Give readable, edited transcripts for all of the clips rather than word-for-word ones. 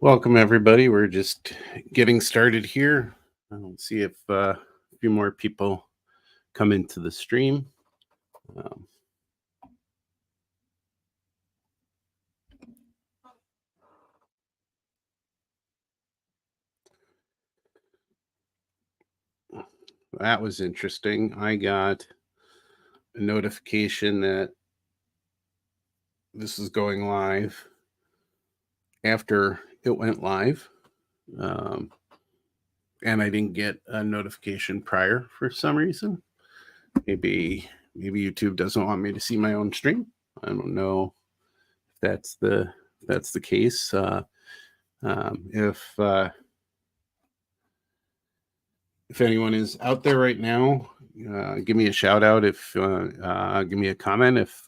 Welcome, everybody. We're just getting started here. I'll see if a few more people come into the stream. Um, that was interesting. I got a notification that this is going live after it went live, um, and I didn't get a notification prior for some reason. Maybe YouTube doesn't want me to see my own stream. I don't know if that's the case. If anyone is out there right now, give me a shout out. If give me a comment if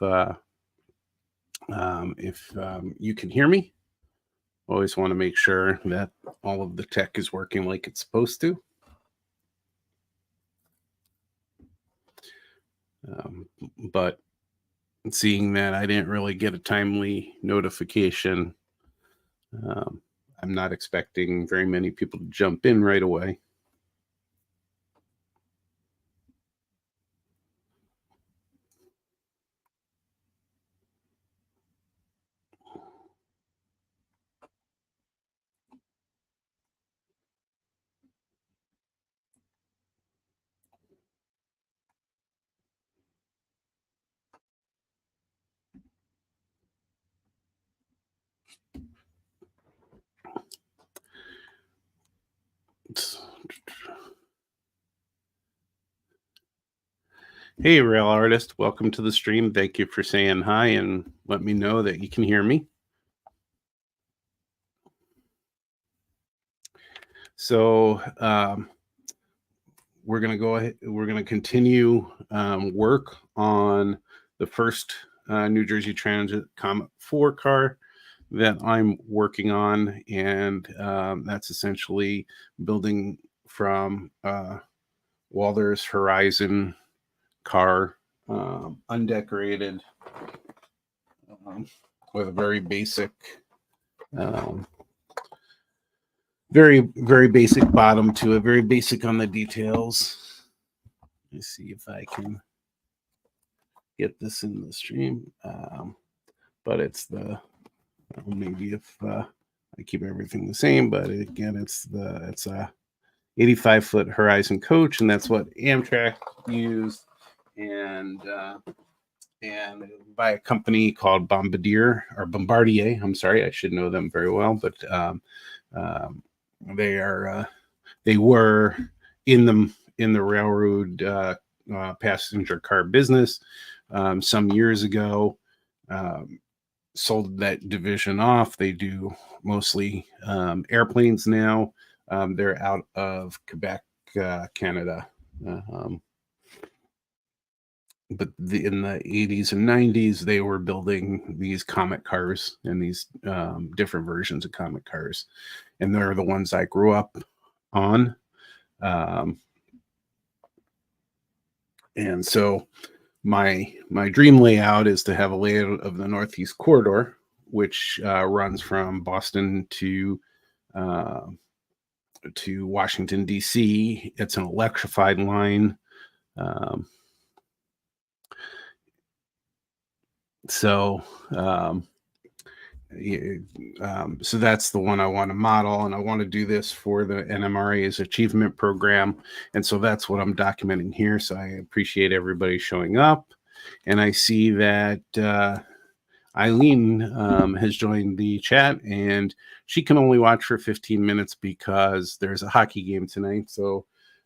you can hear me. Always want to make sure that all of the tech is working like it's supposed to. But seeing that I didn't really get a timely notification, I'm not expecting very many people to jump in right away. Hey, Rail Artist, welcome to the stream. Thank you for saying hi and let me know that you can hear me. So we're going to go ahead. We're going to continue work on the first New Jersey Transit Comet 4 car that I'm working on, and that's essentially building from Walther's Horizon car, undecorated, with a very basic, um, very basic bottom to it, very basic on the details. Let me see if I can get this in the stream. But it's the maybe if I keep everything the same, but again, it's a 85-foot Horizon coach, and that's what Amtrak used, and by a company called Bombardier. I'm sorry, I should know them very well, but they were in the railroad passenger car business some years ago. Sold that division off. They do mostly airplanes now. They're out of Quebec, Canada. But in the 80s and 90s, they were building these comet cars and these different versions of comet cars. And they're the ones I grew up on. And so my dream layout is to have a layout of the Northeast Corridor, which runs from Boston to Washington, D.C. It's an electrified line. So that's the one I want to model, and I want to do this for the NMRA's Achievement Program, and so that's what I'm documenting here. So I appreciate everybody showing up, and I see that Eileen has joined the chat, and she can only watch for 15 minutes because there's a hockey game tonight. So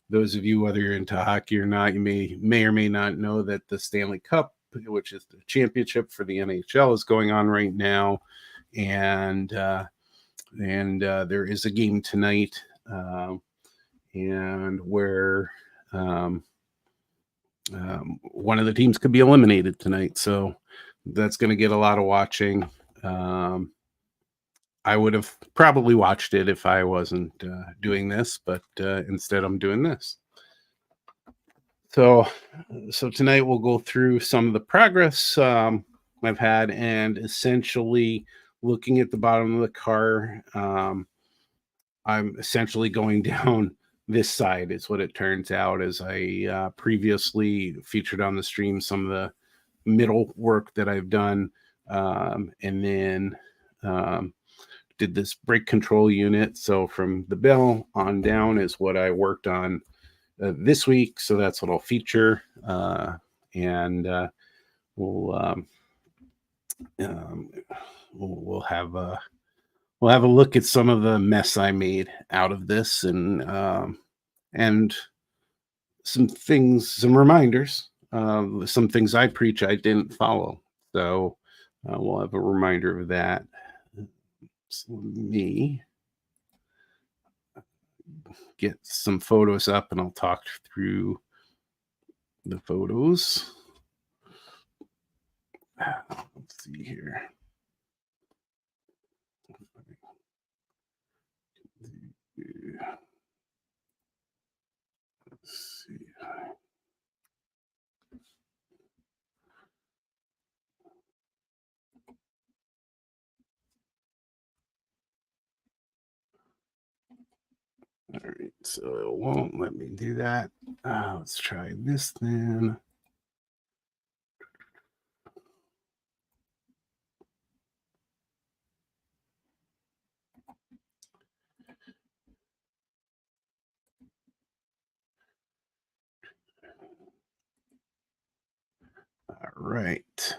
those of you, whether you're into hockey or not, you may or may not know that the Stanley Cup, which is the championship for the NHL, is going on right now, and there is a game tonight, and where one of the teams could be eliminated tonight. So that's going to get a lot of watching. I would have probably watched it if I wasn't doing this, but instead I'm doing this. So tonight we'll go through some of the progress I've had and essentially looking at the bottom of the car, I'm essentially going down this side is what it turns out, as I previously featured on the stream some of the middle work that I've done, and then did this brake control unit. So from the bell on down is what I worked on this week. So that's what I'll feature, and we'll, um, we'll have a look at some of the mess I made out of this, and some things, some reminders, some things I preach I didn't follow. So we'll have a reminder of that. So let me get some photos up and I'll talk through the photos. Let's see here. Let's see. All right, so it won't let me do that. Let's try this then. All right. Let's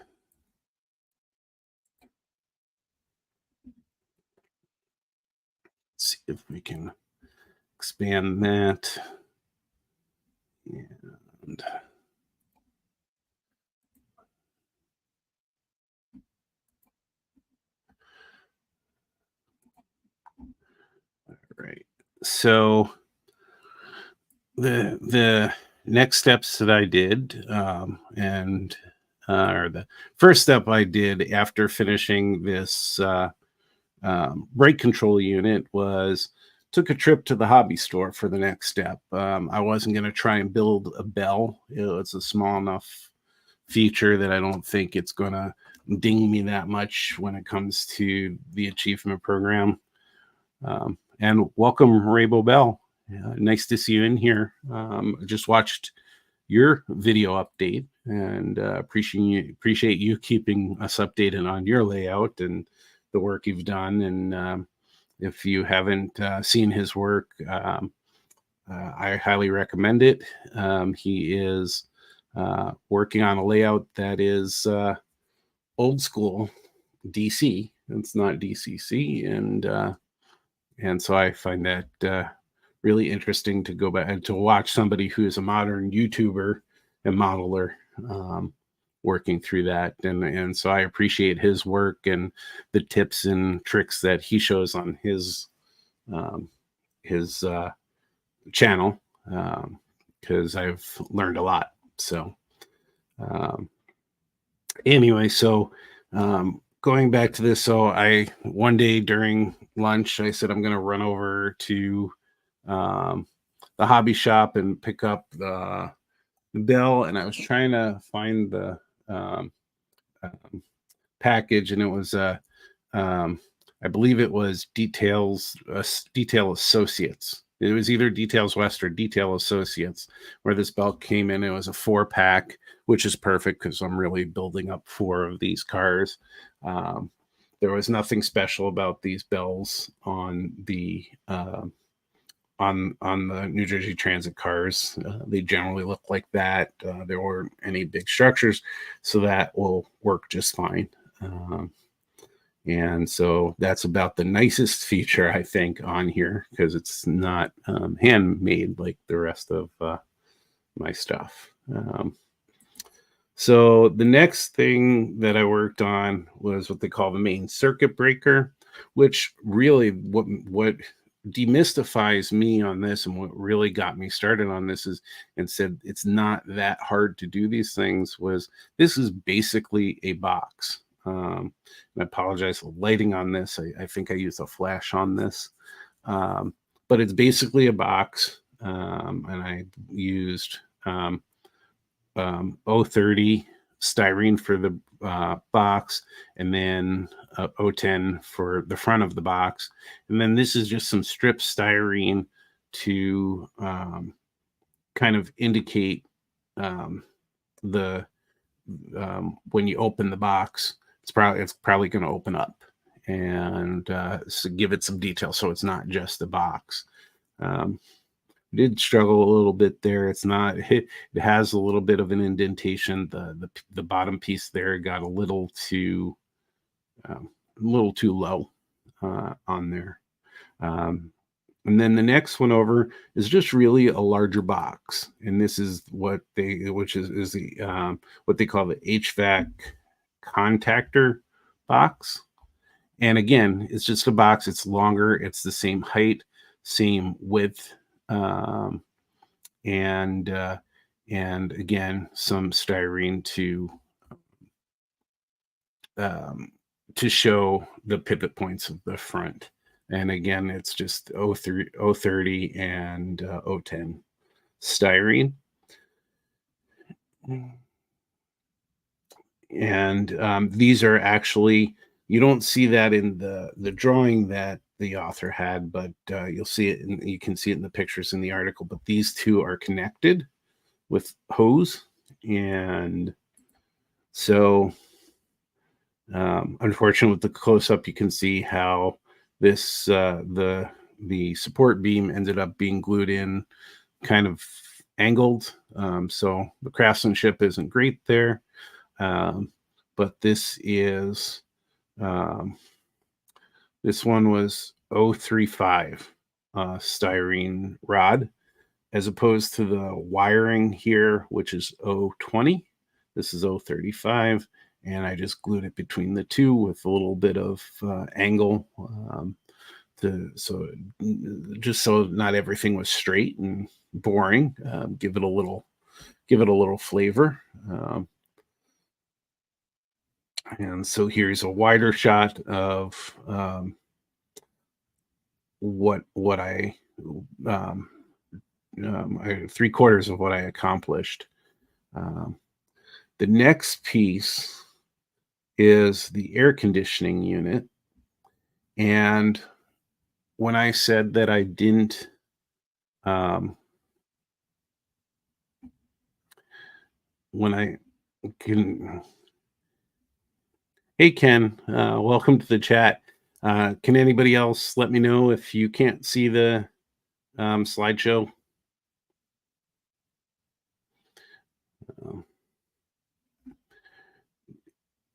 see if we can expand that. And all right. So the next steps that I did, and or the first step I did after finishing this brake control unit was took a trip to the hobby store for the next step. I wasn't going to try and build a bell. It's a small enough feature that I don't think it's going to ding me that much when it comes to the achievement program. And welcome, Rainbow Bell. Nice to see you in here. I just watched your video update and appreciate you keeping us updated on your layout and the work you've done. And if you haven't seen his work, I highly recommend it. He is working on a layout that is old school DC. It's not DCC, and so I find that really interesting to go back and to watch somebody who is a modern YouTuber and modeler working through that. And so I appreciate his work and the tips and tricks that he shows on his channel, because I've learned a lot. So anyway, so going back to this, so I one day during lunch I said I'm going to run over to the hobby shop and pick up the bell, and I was trying to find the um, package, and it was I believe it was Detail Associates. It was either Details West or Detail Associates, where this belt came in. It was a 4-pack, which is perfect because I'm really building up 4 of these cars. There was nothing special about these bells on the New Jersey Transit cars. They generally look like that. There weren't any big structures, so that will work just fine. And so that's about the nicest feature I think on here, because it's not handmade like the rest of my stuff. So the next thing that I worked on was what they call the main circuit breaker, which really what demystifies me on this and what really got me started on this is, and said it's not that hard to do these things, was this is basically a box. And I apologize for lighting on this. I think I used a flash on this, but it's basically a box, and I used 030 styrene for the box, and then O10 for the front of the box. And then this is just some strip styrene to kind of indicate the when you open the box, it's probably going to open up, and so give it some detail so it's not just a box. Did struggle a little bit there. It's not it has a little bit of an indentation. The bottom piece there got a little too low on there. And then the next one over is just really a larger box, and this is what they what they call the HVAC contactor box. And again, it's just a box. It's longer. It's the same height, same width, and again, some styrene to show the pivot points of the front. And again, it's just 030 and 010 styrene. And these are actually, you don't see that in the drawing that the author had, but you'll see it, you can see it in the pictures in the article. But these two are connected with hose, and so unfortunately, with the close-up, you can see how this the support beam ended up being glued in kind of angled, so the craftsmanship isn't great there. But this is this one was 035 styrene rod, as opposed to the wiring here, which is 020. This is 035. And I just glued it between the two with a little bit of angle, just so not everything was straight and boring. Give it a little flavor. And so here's a wider shot of what I 3/4 of what I accomplished. The next piece is the air conditioning unit. And when I said that I didn't when I can Hey Ken, welcome to the chat. Can anybody else let me know if you can't see the slideshow?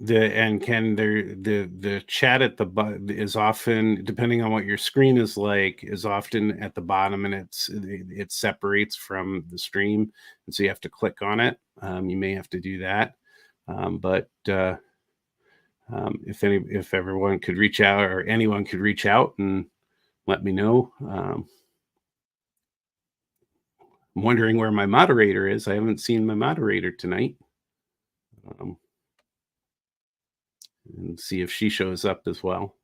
The chat at the bottom is often, depending on what your screen is like, is often at the bottom, and it separates from the stream, and so you have to click on it. You may have to do that, but if everyone could reach out, or anyone could reach out and let me know. I'm wondering where my moderator is. I haven't seen my moderator tonight. And see if she shows up as well.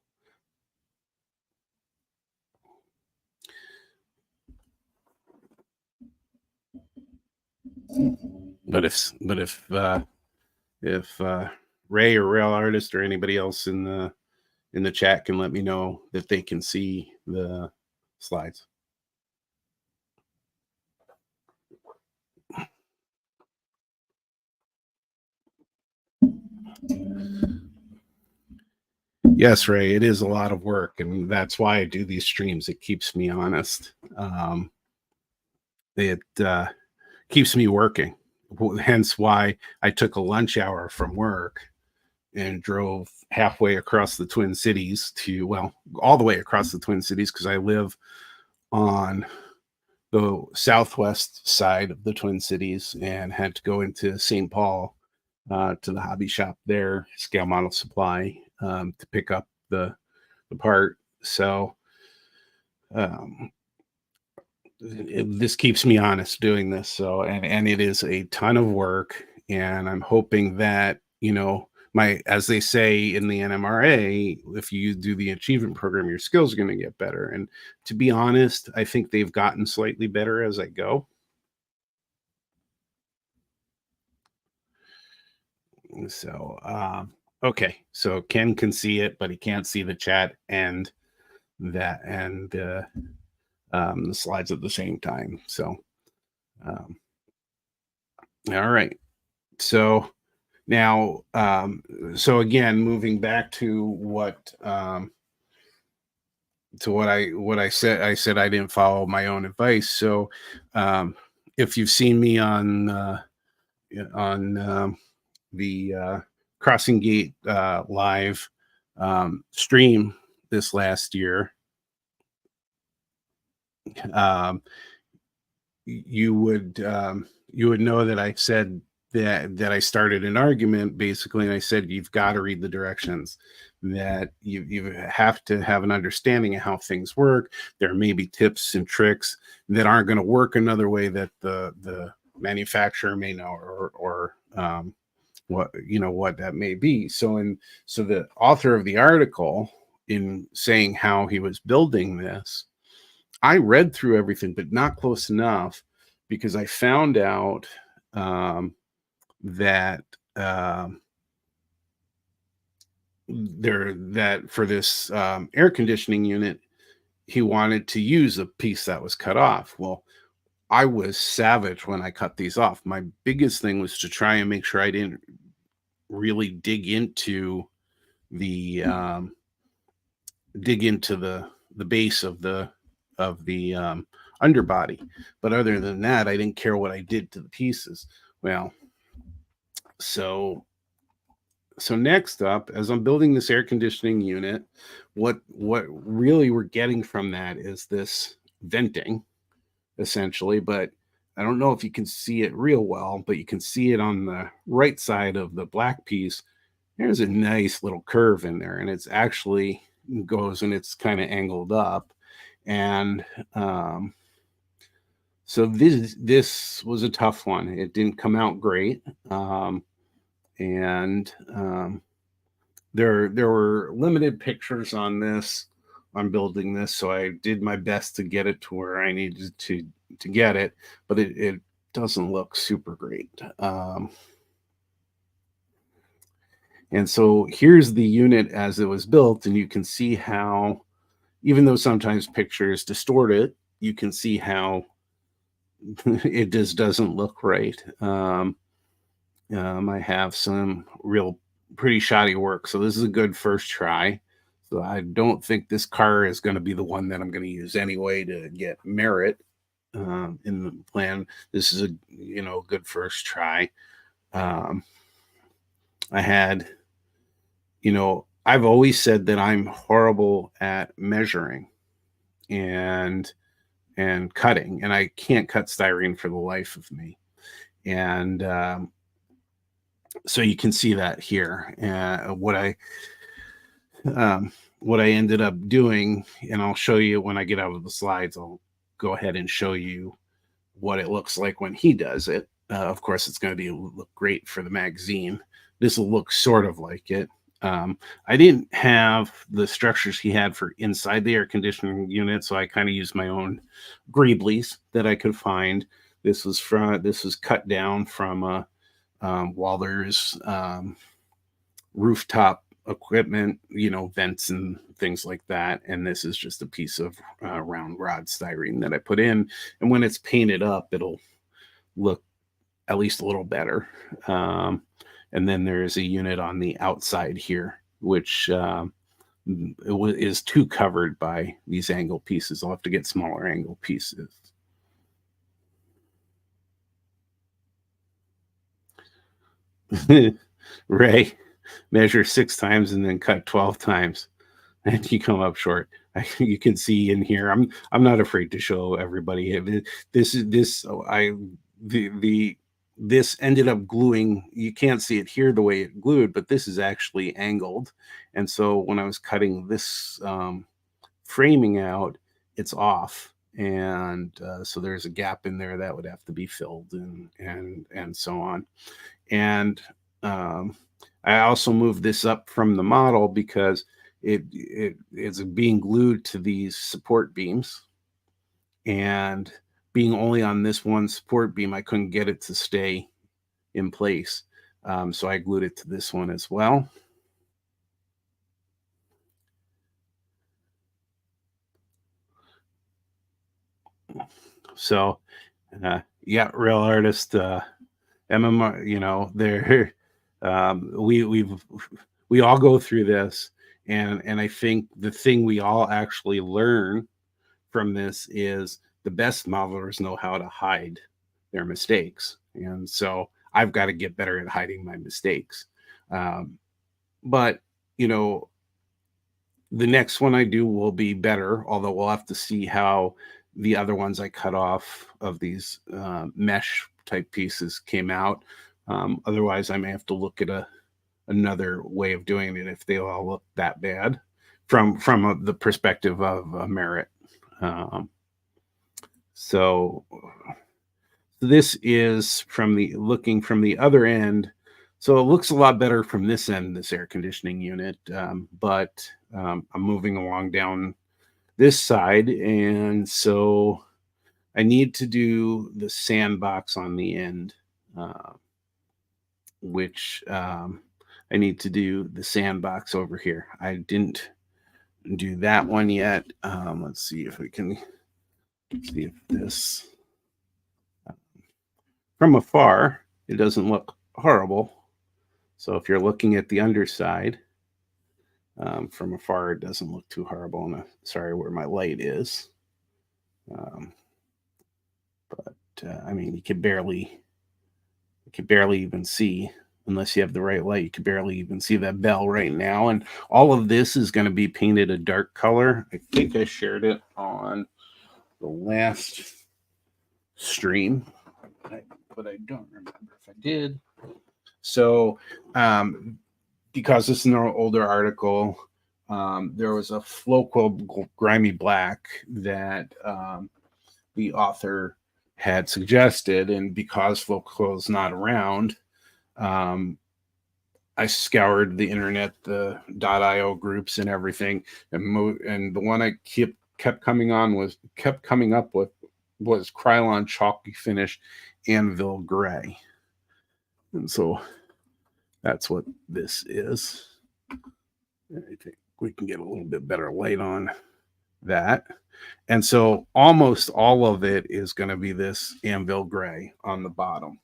But if Ray or Rail Artist or anybody else in the chat can let me know that they can see the slides. Yes, Ray, it is a lot of work, and that's why I do these streams. It keeps me honest. It keeps me working. Hence why I took a lunch hour from work and drove halfway across the Twin Cities all the way across the Twin Cities, because I live on the southwest side of the Twin Cities and had to go into St. Paul to the hobby shop there, Scale Model Supply, to pick up the part. So this keeps me honest doing this. So, and it is a ton of work, and I'm hoping that, as they say in the NMRA, if you do the achievement program, your skills are going to get better. And to be honest, I think they've gotten slightly better as I go. So, okay. So Ken can see it, but he can't see the chat and the slides at the same time. So, um, all right. So now, so again, moving back to what I said. I said I didn't follow my own advice. So, um, if you've seen me on the Crossing Gate live stream this last year, um, you would know that I said that I started an argument basically, and I said you've got to read the directions, that you have to have an understanding of how things work. There may be tips and tricks that aren't going to work another way that the manufacturer may know, or what what that may be. So the author of the article, in saying how he was building this, I read through everything, but not close enough, because I found out um, that um, that for this air conditioning unit, he wanted to use a piece that was cut off. Well, I was savage when I cut these off. My biggest thing was to try and make sure I didn't really the um, dig into the base of the underbody. But other than that, I didn't care what I did to the pieces. Well, so so next up, as I'm building this air conditioning unit, what really we're getting from that is this venting, essentially. But I don't know if you can see it real well, but you can see it on the right side of the black piece. There's a nice little curve in there, and it's actually goes and it's kind of angled up. And so this was a tough one. It didn't come out great. And there were limited pictures on building this, so I did my best to get it to where I needed to get it, but it doesn't look super great. And so here's the unit as it was built, and you can see how, even though sometimes pictures distort it, you can see how it just doesn't look right. I have some real pretty shoddy work, so this is a good first try. So I don't think this car is going to be the one that I'm going to use anyway to get merit in the plan. This is a good first try. Um, I had I've always said that I'm horrible at measuring and cutting, and I can't cut styrene for the life of me. And so you can see that here. What I ended up doing, and I'll show you when I get out of the slides. I'll go ahead and show you what it looks like when he does it. Of course, it's going to look great for the magazine. This will look sort of like it. I didn't have the structures he had for inside the air conditioning unit, so I kind of used my own greeblies that I could find. This was cut down from Walther's rooftop equipment, vents and things like that. And this is just a piece of round rod styrene that I put in. And when it's painted up, it'll look at least a little better. And then there is a unit on the outside here, which is too covered by these angle pieces. I'll have to get smaller angle pieces. Ray, measure 6 times and then cut 12 times, and you come up short. You can see in here. I'm not afraid to show everybody. This ended up gluing. You can't see it here the way it glued, but this is actually angled. And so when I was cutting this framing out, it's off. And so there's a gap in there that would have to be filled, and so on. And I also moved this up from the model because it's being glued to these support beams, and being only on this one support beam, I couldn't get it to stay in place. So I glued it to this one as well. So yeah, real artist, MMR, they're we all go through this, and I think the thing we all actually learn from this is the best modelers know how to hide their mistakes, and so I've got to get better at hiding my mistakes. Um, but you know, the next one I do will be better, although we'll have to see how the other ones I cut off of these mesh type pieces came out. Otherwise, I may have to look at another way of doing it if they all look that bad from the perspective of merit. Um, so this is from the looking from the other end. So it looks a lot better from this end, this air conditioning unit, but I'm moving along down this side, and so I need to do the sandbox on the end, which I need to do the sandbox over here. I didn't do that one yet. Let's see if we can see if this from afar, it doesn't look horrible. So if you're looking at the underside, from afar, it doesn't look too horrible. And sorry where my light is. Um, but I mean, you could barely even see unless you have the right light. You could barely even see that bell right now. And all of this is going to be painted a dark color. I think I shared it on the last stream, but I don't remember if I did. So, because this is an older article, there was a Floquil Grimy Black that the author had suggested, and because Floquil is not around, I scoured the internet, the .io groups, and everything, and the one I kept coming up with was Krylon Chalky Finish Anvil Gray, and so that's what this is. I think we can get a little bit better light on that. And so almost all of it is going to be this Anvil Gray on the bottom.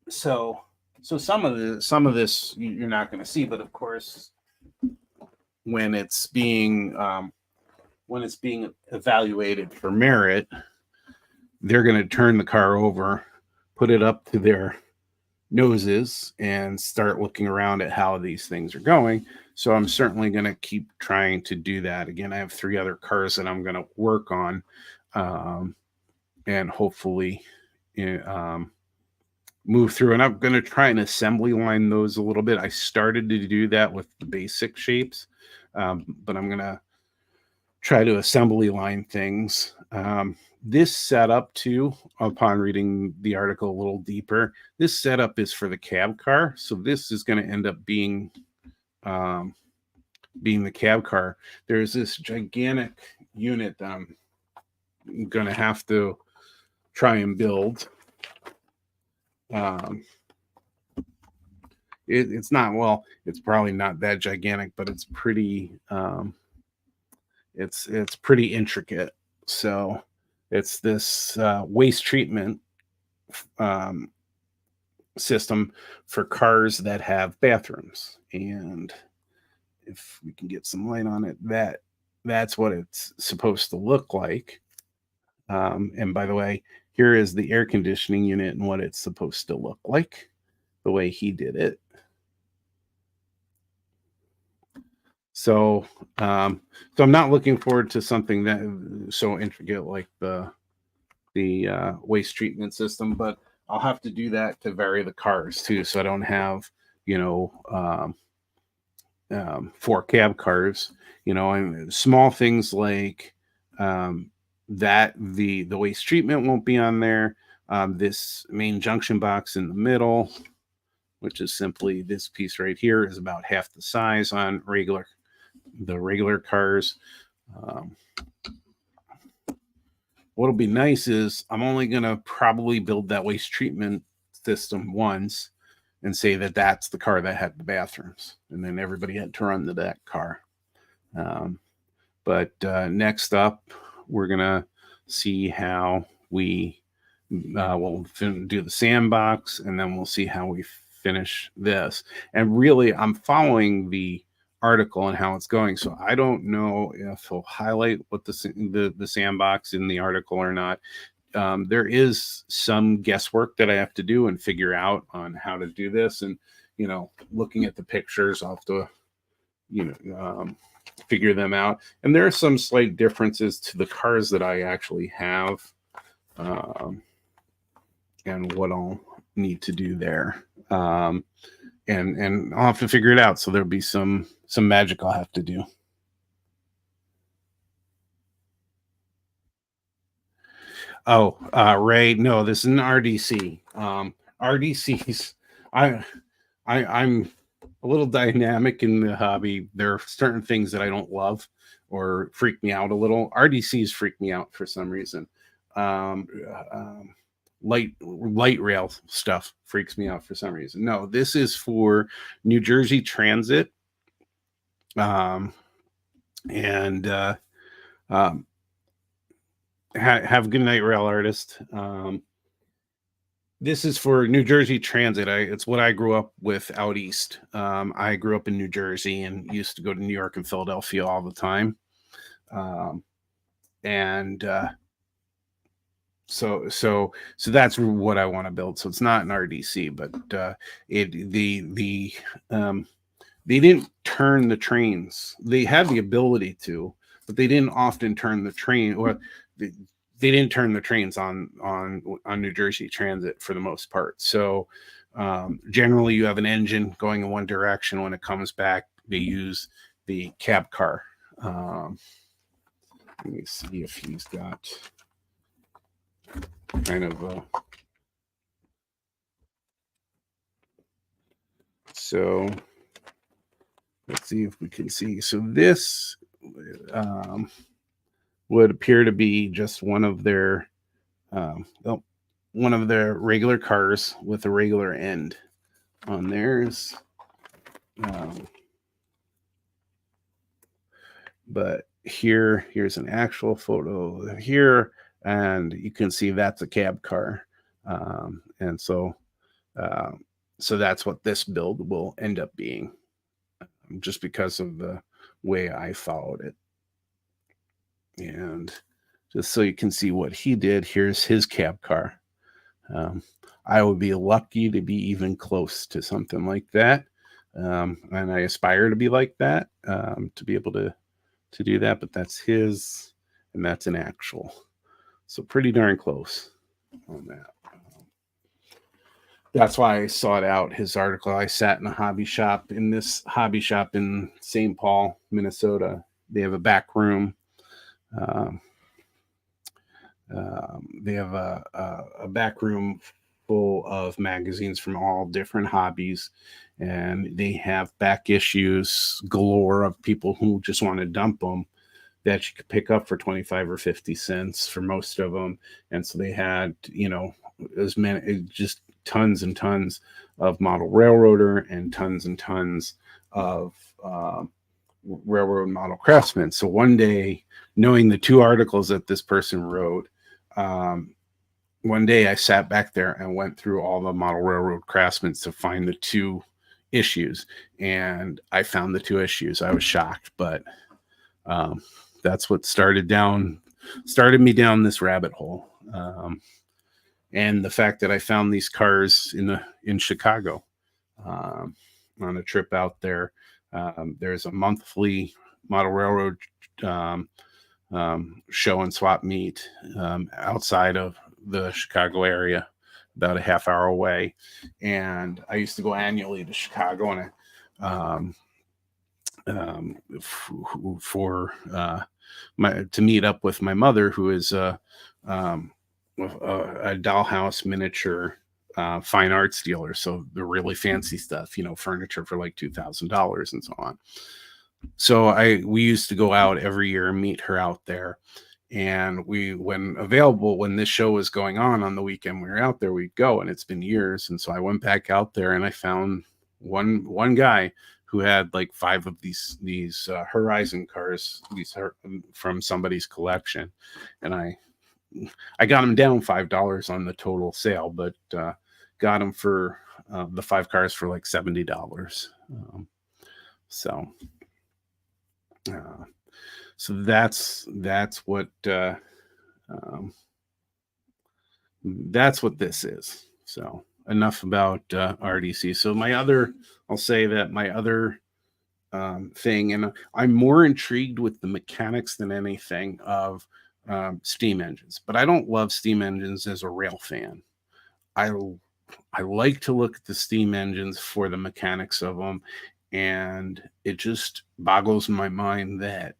So some of this you're not going to see, but of course, when it's being evaluated for merit, they're going to turn the car over, put it up to their noses, and start looking around at how these things are going. So I'm certainly going to keep trying to do that. Again, I have 3 other cars that I'm going to work on, and hopefully move through. And I'm going to try and assembly line those a little bit. I started to do that with the basic shapes, but I'm going to try to assembly line things. This setup too, upon reading the article a little deeper, this setup is for the cab car. So this is going to end up being the cab car. There's this gigantic unit that I'm going to have to try and build. It's not, well, it's probably not that gigantic, but it's pretty, it's pretty intricate. So it's this waste treatment system for cars that have bathrooms. And if we can get some light on it, that's what it's supposed to look like. And by the way, here is the air conditioning unit and what it's supposed to look like, the way he did it. So I'm not looking forward to something that so intricate like the waste treatment system, but I'll have to do that to vary the cars too, so I don't have 4 cab cars, and small things like that the waste treatment won't be on there. This main junction box in the middle, which is simply this piece right here, is about half the size on the regular cars. What'll be nice is I'm only going to probably build that waste treatment system once and say that that's the car that had the bathrooms, and then everybody had to run to that car. But next up, we're gonna see how we we'll do the sandbox, and then we'll see how we finish this. And really, I'm following the article and how it's going, so I don't know if he'll highlight what the sandbox in the article or not. There is some guesswork that I have to do and figure out on how to do this, and looking at the pictures, I'll have to figure them out. And there are some slight differences to the cars that I actually have, and what I'll need to do there. And I'll have to figure it out. So there'll be some magic I'll have to do. Oh, Ray, no, this is an RDC. RDCs, I'm a little dynamic in the hobby. There are certain things that I don't love or freak me out a little. RDCs freak me out for some reason. Light rail stuff freaks me out for some reason. No, this is for New Jersey Transit. And have a good night, rail artist. This is for New Jersey Transit. It's what I grew up with out east. I grew up in New Jersey and used to go to New York and Philadelphia all the time. So that's what I want to build. So it's not an RDC, but they didn't turn the trains. They had the ability to, but they didn't often turn the train, or they didn't turn the trains on New Jersey Transit for the most part. So generally, you have an engine going in one direction. When it comes back, they use the cab car. Let me see if he's got kind of so let's see if we can see. So this would appear to be just one of their regular cars with a regular end on theirs. But here's an actual photo here, and you can see that's a cab car. And so that's what this build will end up being, just because of the way I followed it. And just so you can see what he did, here's his cab car. I would be lucky to be even close to something like that. And I aspire to be like that, to be able to do that, but that's his, and that's an actual. So pretty darn close on that. That's why I sought out his article. I sat in a hobby shop in St. Paul, Minnesota. They have a back room. They have a back room full of magazines from all different hobbies, and they have back issues galore of people who just want to dump them that you could pick up for 25 or 50 cents for most of them. And so they had, as many, just tons and tons of model railroader and tons of railroad model craftsmen. So one day, knowing the two articles that this person wrote, one day I sat back there and went through all the model railroad craftsmen to find the two issues, and I found the two issues. I was shocked, but that's what started me down this rabbit hole. And the fact that I found these cars in Chicago on a trip out there. There's a monthly model railroad show and swap meet outside of the Chicago area, about a half hour away. And I used to go annually to Chicago, and to meet up with my mother, who is a dollhouse miniature fine arts dealer. So the really fancy stuff, furniture for like $2,000 and so on. So we used to go out every year and meet her out there. And when available, when this show was going on the weekend we were out there, we'd go, and it's been years. And so I went back out there and I found one guy who had like 5 of these Horizon cars, from somebody's collection. And I got him down $5 on the total sale, but got him for the 5 cars for like $70. So uh, so that's what that's what this is. So enough about RDC. So I'll say that my other thing, and I'm more intrigued with the mechanics than anything of steam engines, but I don't love steam engines as a rail fan. I like to look at the steam engines for the mechanics of them, and it just boggles my mind that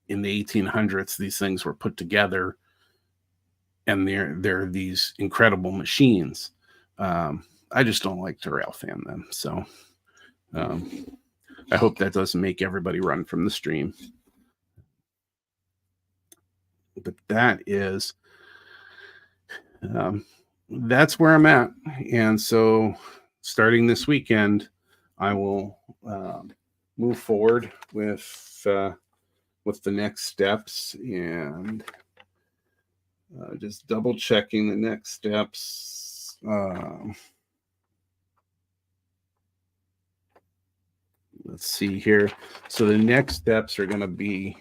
in the 1800s these things were put together, and they're these incredible machines. I just don't like to rail fan them, so I hope that doesn't make everybody run from the stream. But that's where I'm at. And so starting this weekend, I will move forward with the next steps, and just double checking the next steps. Let's see here. So the next steps are going to be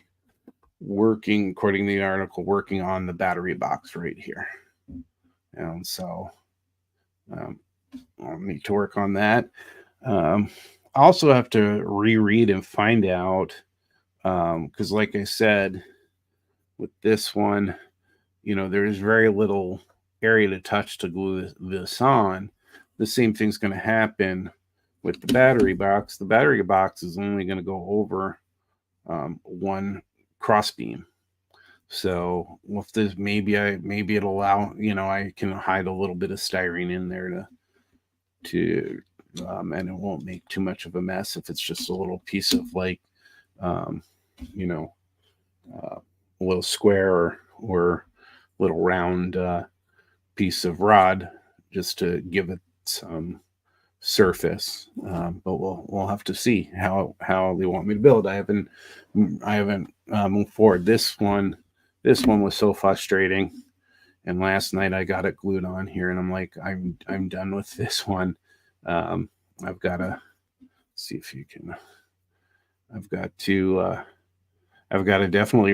working, according to the article, working on the battery box right here. And so I'll need to work on that. I also have to reread and find out, because like I said, with this one, there's very little area to touch to glue this on. The same thing's going to happen with the battery box. The battery box is only going to go over one cross beam. So with this, maybe it'll allow, I can hide a little bit of styrene in there to and it won't make too much of a mess if it's just a little piece of like, a little square or little round piece of rod, just to give it some surface. But we'll have to see how they want me to build. I haven't moved forward. This one was so frustrating, and last night I got it glued on here, and I'm like, I'm done with this one. I've got to see if you can. I've got to definitely.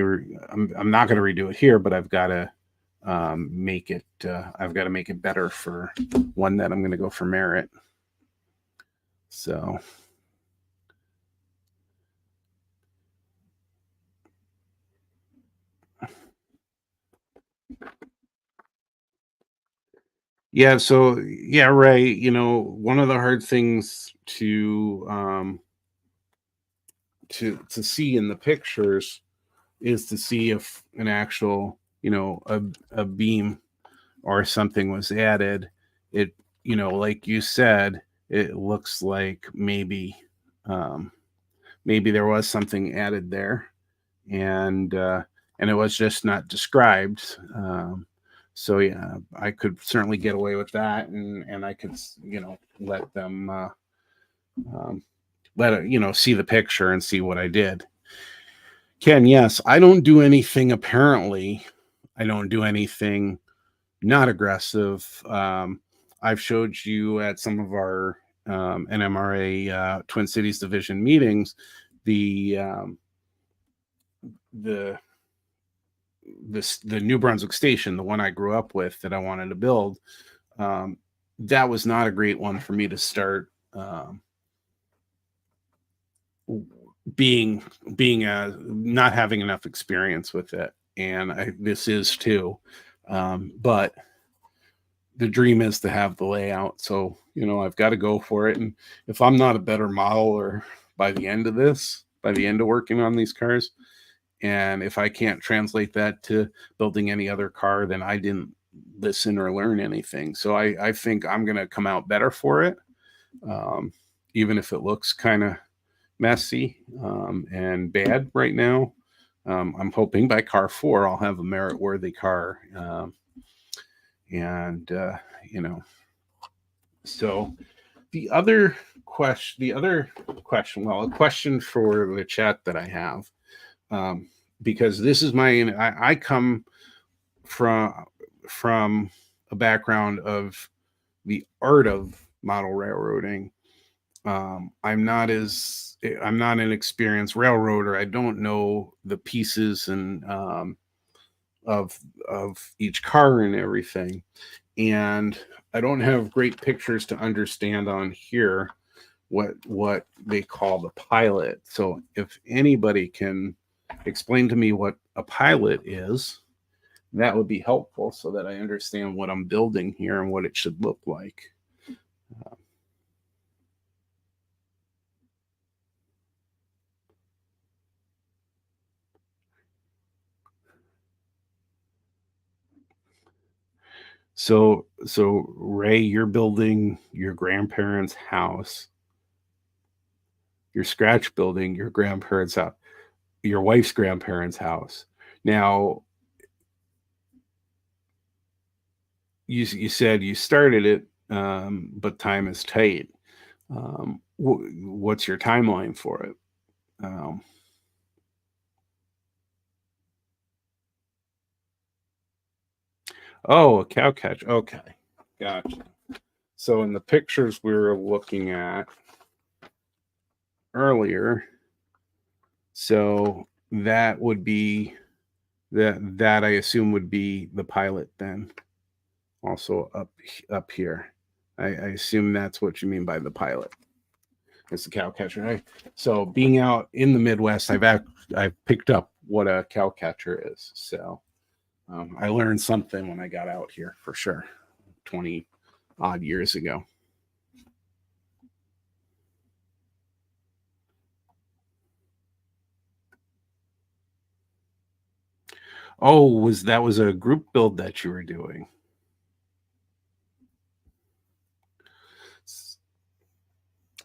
I'm not going to redo it here, but I've got to make it. I've got to make it better for one that I'm going to go for merit. So. Yeah, so yeah, right. One of the hard things to see in the pictures is to see if an actual, a beam or something was added. It, like you said, it looks like maybe there was something added there, and it was just not described. So yeah, I could certainly get away with that, and I could, let them see the picture and see what I did. Ken, yes, I don't do anything. Apparently, I don't do anything not aggressive. I've showed you at some of our NMRA Twin Cities Division meetings the New Brunswick station, the one I grew up with that I wanted to build. That was not a great one for me to start being not having enough experience with it, and this is too. But the dream is to have the layout, so I've got to go for it. And if I'm not a better modeler by the end of working on these cars, and if I can't translate that to building any other car, then I didn't listen or learn anything. So I think I'm going to come out better for it, even if it looks kind of messy and bad right now. I'm hoping by car 4 I'll have a merit-worthy car, and you know. So the other question, well, a question for the chat that I have, because this is I come from from a background of the art of model railroading. I'm not an experienced railroader. I don't know the pieces and of each car and everything, and I don't have great pictures to understand on here what they call the pilot. So if anybody can explain to me what a pilot is, that would be helpful so that I understand what I'm building here and what it should look like. So Ray, you're building your grandparents' house. You're scratch building your grandparents' house, your wife's grandparents' house. Now, you said you started it, but time is tight. What's your timeline for it? Um, oh, a cow catch. Okay, gotcha. So in the pictures we were looking at earlier, so that would be that I assume would be the pilot then, also up here. I assume that's what you mean by the pilot. It's the cow catcher, right? So being out in the Midwest, I've picked up what a cow catcher is. So I learned something when I got out here for sure, 20 odd years ago. Oh, was a group build that you were doing?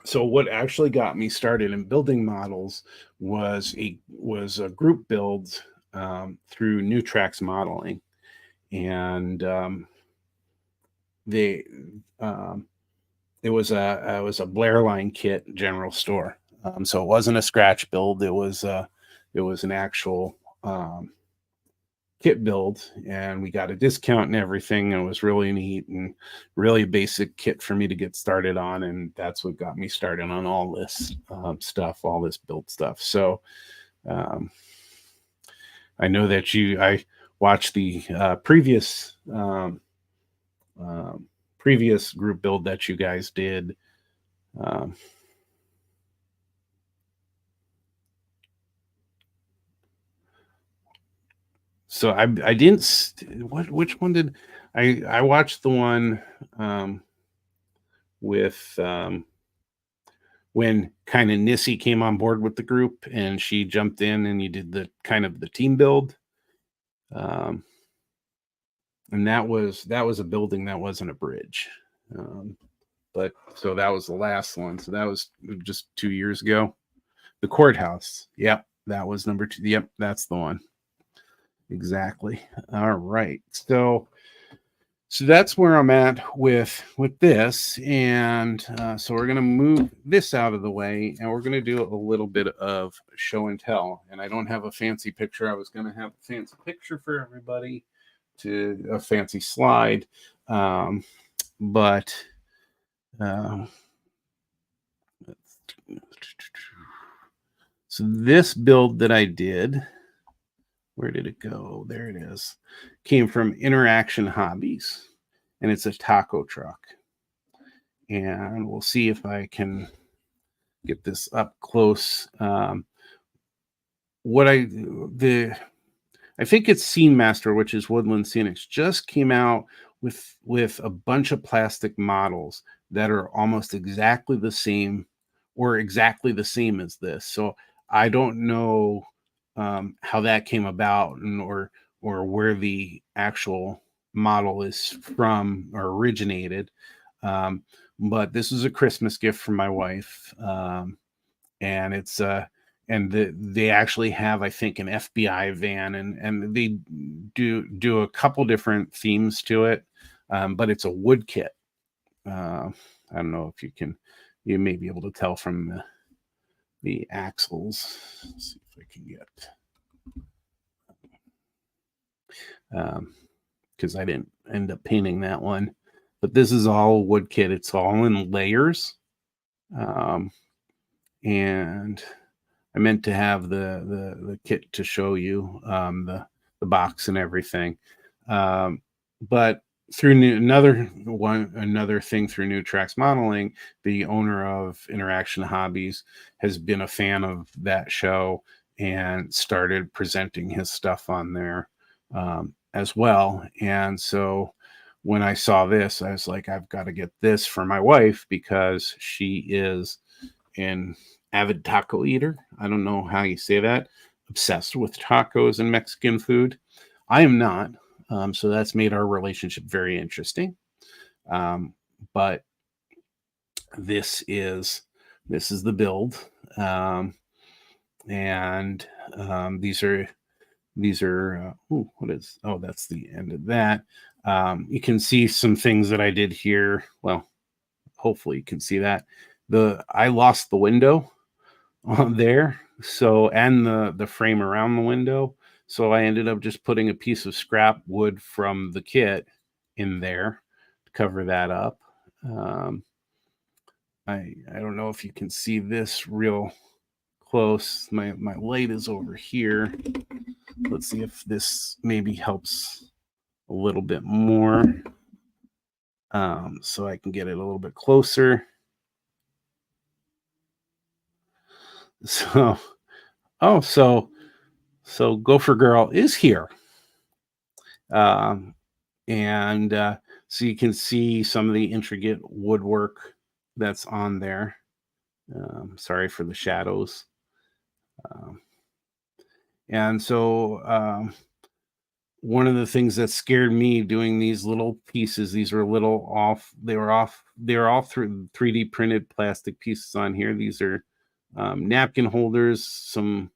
So what actually got me started in building models was a group build through New Tracks Modeling, and they it was a Blair Line kit general store. So it wasn't a scratch build. It was an actual kit build, and we got a discount and everything, and it was really neat and really basic kit for me to get started on, and that's what got me started on all this stuff, all this build stuff. So um, I know that I watched the previous group build that you guys did. um, so I didn't which one did I watched the one with when kind of Nissy came on board with the group and she jumped in and you did the kind of the team build. Um, and that was a building, that wasn't a bridge. Um, but so that was the last one. So that was just 2 years ago. The courthouse. Yep, that was number 2. Yep, that's the one. Exactly. All right. So that's where I'm at with this, and so we're going to move this out of the way, and we're going to do a little bit of show and tell. And I don't have a fancy picture. I was going to have a fancy picture for everybody, to a fancy slide, but so this build that I did, where did it go? There it is. Came from Interaction Hobbies, and it's a taco truck. And we'll see if I can get this up close. I think it's Scene Master, which is Woodland Scenics, just came out with a bunch of plastic models that are almost exactly the same, or exactly the same as this. So I don't know how that came about, or where the actual model is from or originated. But this is a Christmas gift from my wife, and they actually have, I think, an FBI van, and they do a couple different themes to it, but it's a wood kit. I don't know if you may be able to tell from the axles. Let's see if I can get, because I didn't end up painting that one, but this is all wood kit. It's all in layers, and I meant to have the kit to show you, the box and everything, but through another thing through New Tracks Modeling, the owner of Interaction Hobbies has been a fan of that show and started presenting his stuff on there, as well. And so when I saw this, I was like, I've got to get this for my wife because she is an avid taco eater. I don't know how you say that. Obsessed with tacos and Mexican food. I am not. So that's made our relationship very interesting. But this is the build. And these are that's the end of that. You can see some things that I did here. Well, hopefully you can see that. I lost the window on there, so, and the frame around the window. So I ended up just putting a piece of scrap wood from the kit in there to cover that up. I don't know if you can see this real close. My light is over here. Let's see if this maybe helps a little bit more, so I can get it a little bit closer. So, so Gopher Girl is here. And so you can see some of the intricate woodwork that's on there. Sorry for the shadows. And so one of the things that scared me doing these little pieces, these were they were all through 3D printed plastic pieces on here. These are napkin holders, some,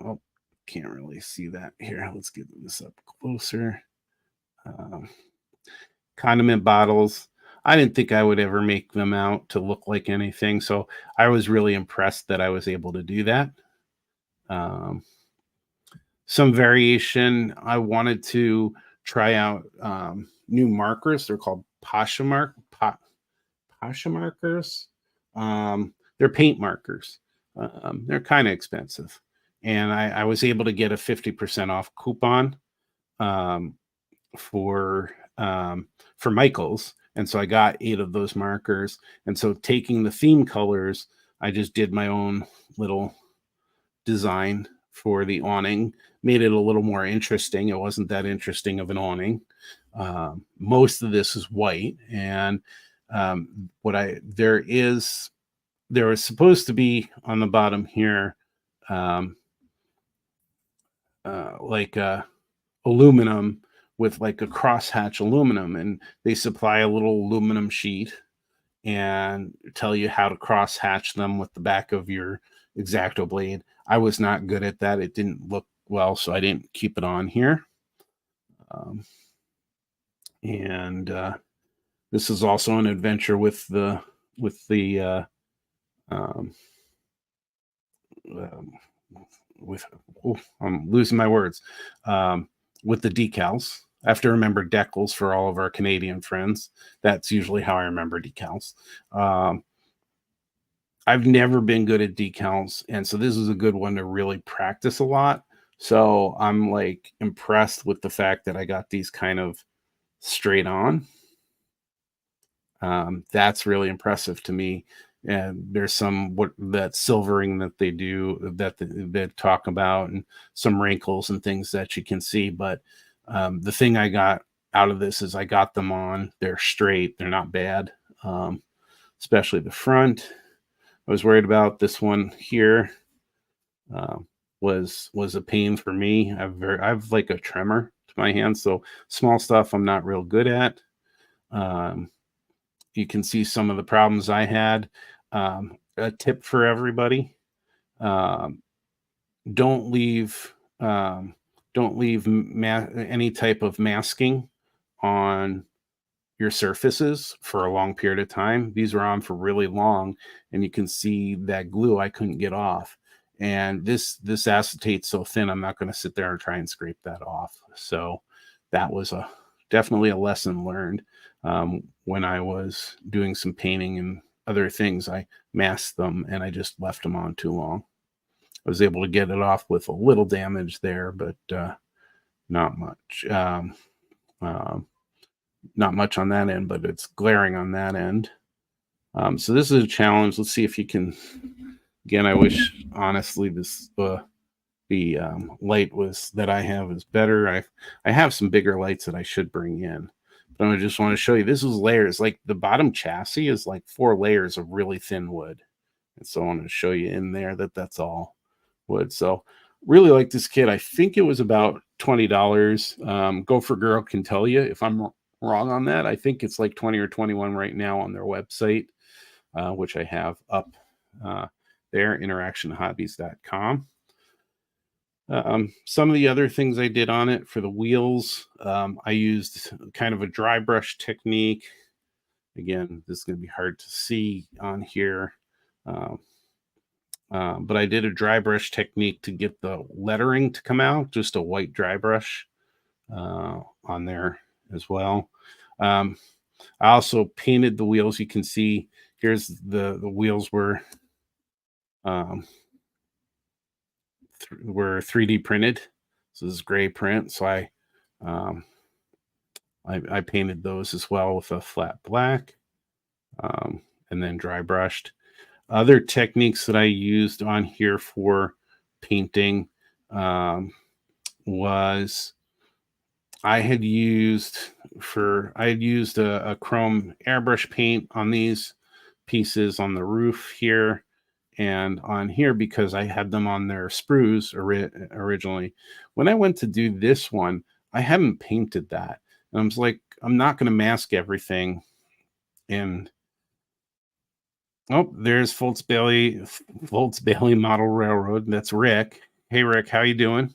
oh, can't really see that here. Let's get this up closer. Condiment bottles. I didn't think I would ever make them out to look like anything, so I was really impressed that I was able to do that. Some variation. I wanted to try out new markers. They're called Pasha markers. They're paint markers. They're kind of expensive, and I was able to get a 50% off coupon for Michael's, and so I got 8 of those markers. And so taking the theme colors, I just did my own little design for the awning, made it a little more interesting. It wasn't that interesting of an awning. Most of this is white, and there was supposed to be on the bottom here, like aluminum with like a crosshatch aluminum, and they supply a little aluminum sheet and tell you how to crosshatch them with the back of your X-Acto blade. I was not good at that. It didn't look well, so I didn't keep it on here. And this is also an adventure with I'm losing my words, with the decals. I have to remember decals for all of our Canadian friends. That's usually how I remember decals. I've never been good at decals, and so this is a good one to really practice a lot. So I'm like impressed with the fact that I got these kind of straight on. That's really impressive to me. And there's that silvering that they do that they talk about, and some wrinkles and things that you can see. But the thing I got out of this is I got them on. They're straight. They're not bad, especially the front. I was worried about this one here. Was a pain for me. I've like a tremor to my hands, so small stuff I'm not real good at. You can see some of the problems I had. A tip for everybody: Um, don't leave um, don't leave any type of masking on your surfaces for a long period of time. These were on for really long, and you can see that glue I couldn't get off. And this acetate's so thin, I'm not going to sit there and try and scrape that off. So that was a definitely a lesson learned. When I was doing some painting and other things, I masked them and I just left them on too long. I was able to get it off with a little damage there, but not much. Um, not much on that end, but it's glaring on that end. So this is a challenge. Let's see if you can. Again, I wish honestly this the light was that I have is better. I have some bigger lights that I should bring in, but I just want to show you. This is layers. Like the bottom chassis is like 4 layers of really thin wood, and so I want to show you in there that that's all wood. So really like this kit. I think it was about $20. Gopher Girl can tell you if I'm wrong on that. I think it's like 20 or 21 right now on their website, which I have up there, interactionhobbies.com. Some of the other things I did on it for the wheels, I used kind of a dry brush technique. Again, this is going to be hard to see on here. But I did a dry brush technique to get the lettering to come out, just a white dry brush on there as well. I also painted the wheels. You can see here's the wheels were 3D printed. So this is gray print. So I painted those as well with a flat black, and then dry brushed. Other techniques that I used on here for painting was I had used a chrome airbrush paint on these pieces on the roof here and on here because I had them on their sprues originally. When I went to do this one, I hadn't painted that. And I was like, I'm not going to mask everything. And oh, there's Fultz Bailey Model Railroad. That's Rick. Hey, Rick, how you doing?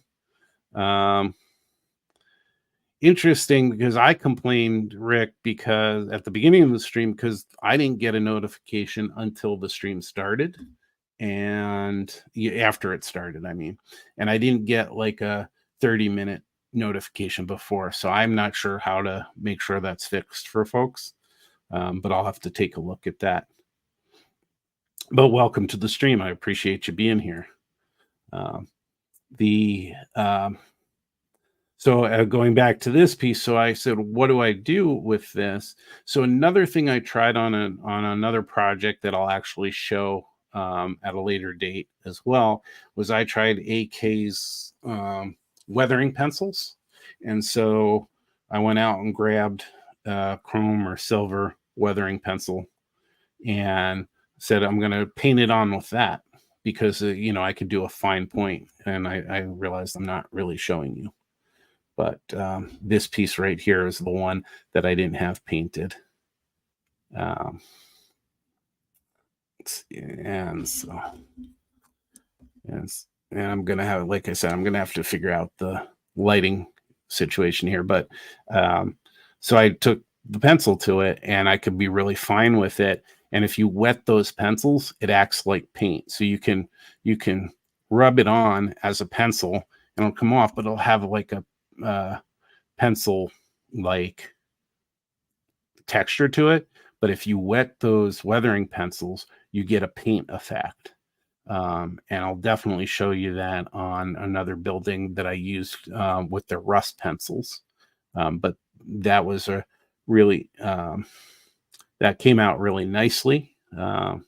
Interesting because I complained, Rick, because at the beginning of the stream, because I didn't get a notification until the stream started and after it started, I mean, and I didn't get like a 30-minute notification before. So I'm not sure how to make sure that's fixed for folks, but I'll have to take a look at that. But welcome to the stream. I appreciate you being here. So going back to this piece, so I said, what do I do with this? So another thing I tried on another project that I'll actually show at a later date as well was I tried AK's weathering pencils. And so I went out and grabbed chrome or silver weathering pencil and said, I'm going to paint it on with that because, I could do a fine point. And I realized I'm not really showing you. But this piece right here is the one that I didn't have painted. And so, and I'm going to have, like I said, I'm going to have to figure out the lighting situation here. But so I took the pencil to it and I could be really fine with it. And if you wet those pencils, it acts like paint. So you can rub it on as a pencil and it'll come off, but it'll have like a pencil like texture to it. But if you wet those weathering pencils, you get a paint effect. And I'll definitely show you that on another building that I used with the rust pencils. But that was a really that came out really nicely. Let's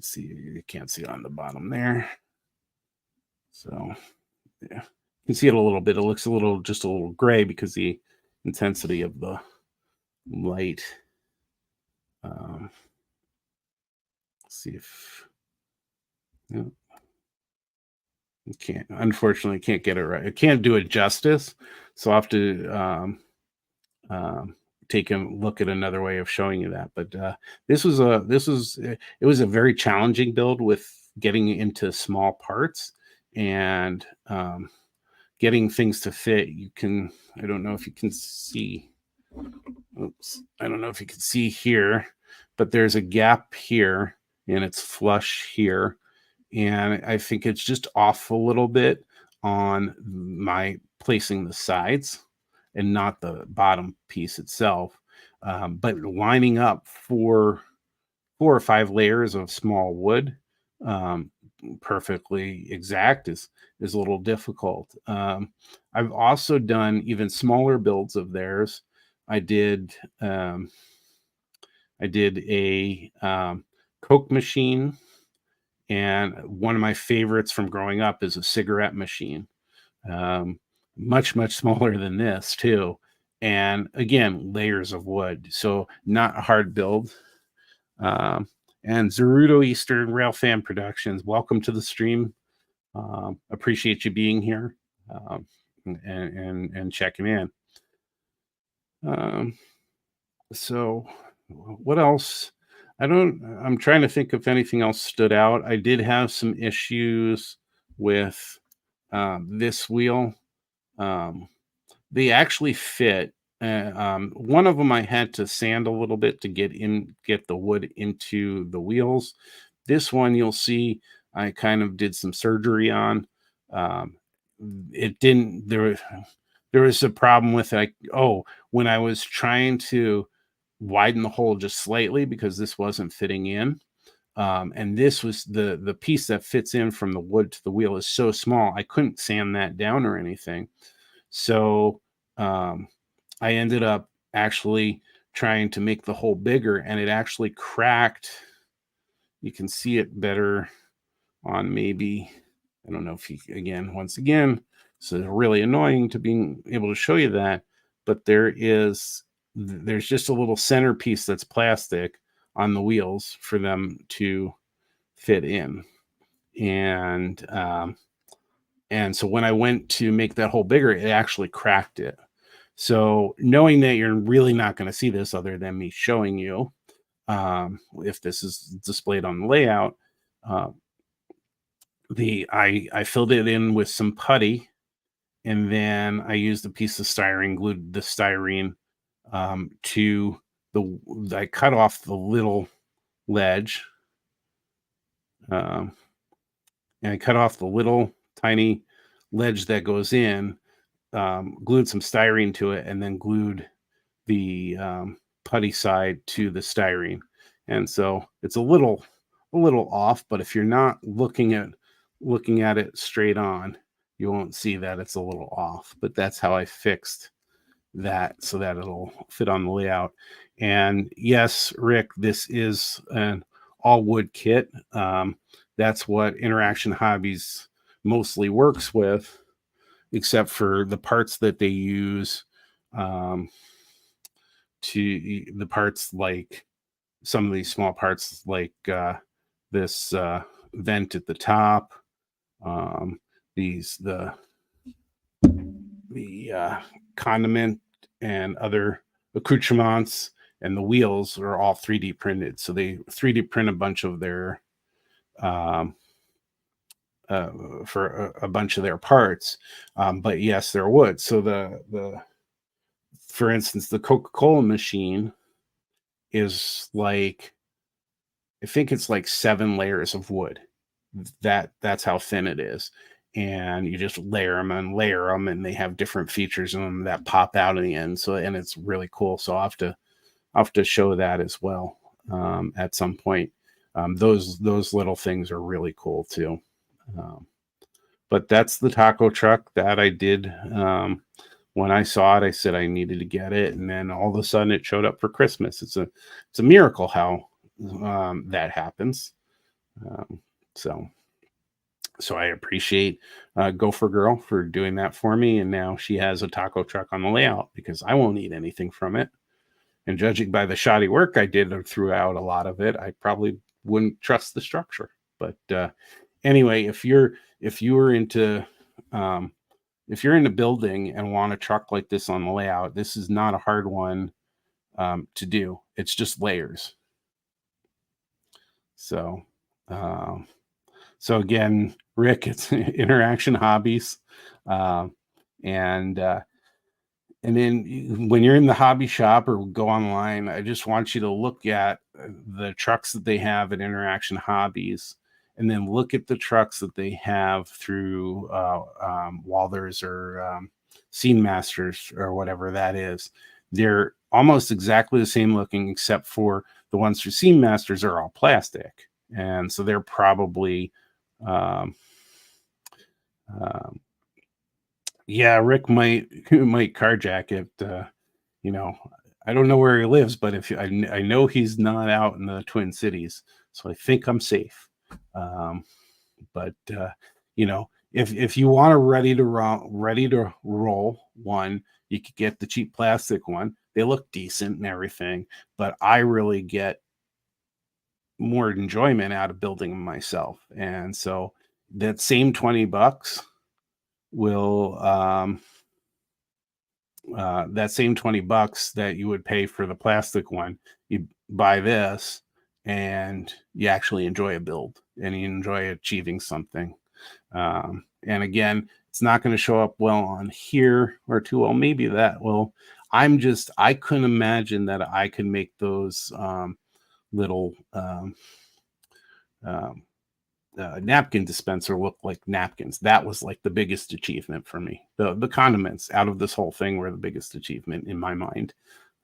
see, you can't see it on the bottom there. So yeah. You can see it a little bit. It looks just a little gray because the intensity of the light. Let's see if you unfortunately can't get it right. I can't do it justice, so I'll have to take a look at another way of showing you that. But it was a very challenging build with getting into small parts and getting things to fit. I don't know if you can see, oops, I don't know if you can see here, but there's a gap here and it's flush here. And I think it's just off a little bit on my placing the sides and not the bottom piece itself. But lining up four or five layers of small wood um, perfectly exact is a little difficult. I've also done even smaller builds of theirs. I did um, I did a Coke machine, and one of my favorites from growing up is a cigarette machine. Um, much smaller than this too, and again layers of wood, so not a hard build. Um, and Zerudo Eastern Rail Fan Productions, welcome to the stream. Appreciate you being here um, and checking in. Um, so, what else? I'm trying to think if anything else stood out. I did have some issues with this wheel. Um, They actually fit. One of them I had to sand a little bit to get the wood into the wheels. This one you'll see I kind of did some surgery on. Um, it didn't there was a problem with it. When I was trying to widen the hole just slightly because this wasn't fitting in. And this was the piece that fits in from the wood to the wheel is so small I couldn't sand that down or anything. So um, I ended up actually trying to make the hole bigger, and it actually cracked. You can see it better on maybe, I don't know if you, again, once again, so it's really annoying to being able to show you that, but there's just a little centerpiece that's plastic on the wheels for them to fit in. And so when I went to make that hole bigger, it actually cracked it. So knowing that you're really not going to see this other than me showing you, if this is displayed on the layout, uh, I filled it in with some putty, and then I used a piece of styrene, glued the styrene to I cut off the little ledge, um, and I cut off the little tiny ledge that goes in, glued some styrene to it, and then glued the putty side to the styrene. And so it's a little off, but if you're not looking at it straight on, you won't see that it's a little off. But that's how I fixed that so that it'll fit on the layout. And yes, Rick, this is an all wood kit. That's what Interaction Hobbies mostly works with, except for the parts that they use um, to the parts like some of these small parts like this vent at the top, um, these the condiment and other accoutrements, and the wheels are all 3D printed. So they 3D print a bunch of their um, for a bunch of their parts. But yes, they're wood. So the for instance, the Coca-Cola machine is like, I think it's like 7 layers of wood. That's how thin it is. And you just layer them, and they have different features in them that pop out in the end. So, and it's really cool. So I'll have to show that as well at some point. Those little things are really cool too. Um, but that's the taco truck that I did. When I saw it, I said I needed to get it, and then all of a sudden it showed up for Christmas. It's a miracle how that happens. Um, so I appreciate Gopher Girl for doing that for me, and now she has a taco truck on the layout because I won't eat anything from it. And judging by the shoddy work I did throughout a lot of it, I probably wouldn't trust the structure. But anyway, if you're into if you're into building and want a truck like this on the layout, this is not a hard one to do. It's just layers. So So again, Rick, it's Interaction Hobbies. Uh, and and then when you're in the hobby shop or go online, I just want you to look at the trucks that they have at Interaction Hobbies, and then look at the trucks that they have through Walthers or Scene Masters or whatever that is. They're almost exactly the same looking, except for the ones through Scene Masters are all plastic, and so they're probably um, um, yeah, Rick might carjack it. You know, I don't know where he lives, but if I know he's not out in the Twin Cities, so I think I'm safe. Um, but you know, if you want a ready to roll one, you could get the cheap plastic one. They look decent and everything, but I really get more enjoyment out of building them myself. And so that same $20 will that same $20 that you would pay for the plastic one, you buy this and you actually enjoy a build and you enjoy achieving something. And again, it's not going to show up well on here or too well. Maybe that will. I couldn't imagine that I could make those little um, napkin dispenser look like napkins. That was like the biggest achievement for me. The condiments out of this whole thing were the biggest achievement in my mind.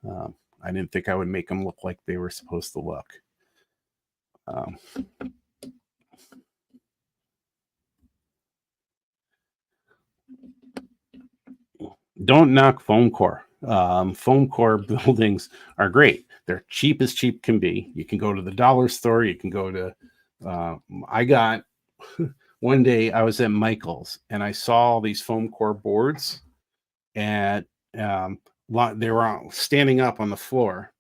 I didn't think I would make them look like they were supposed to look. Um, don't knock foam core. Foam core buildings are great. They're cheap as cheap can be. You can go to the dollar store. You can go to. I got one day I was at Michael's and I saw all these foam core boards and they were standing up on the floor.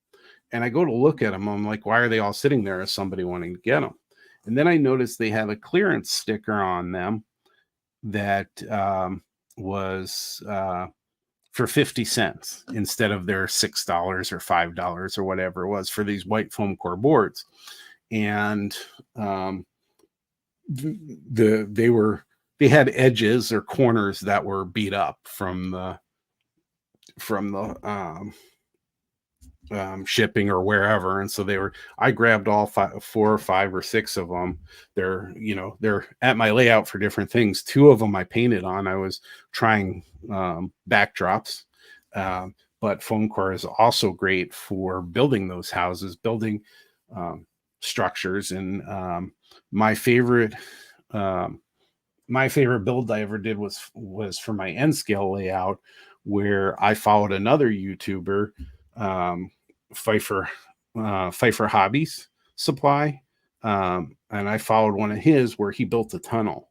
And I go to look at them. I'm like, why are they all sitting there as somebody wanting to get them? And then I noticed they have a clearance sticker on them that was for 50 cents instead of their $6 or $5 or whatever it was for these white foam core boards. And they had edges or corners that were beat up from the shipping or wherever, and so I grabbed all four or five or six of them. They're at my layout for different things. Two of them I painted on. I was trying backdrops, but foam core is also great for building those houses, building structures. And my favorite build I ever did was for my N scale layout, where I followed another YouTuber, Pfeiffer Hobbies Supply, and I followed one of his where he built a tunnel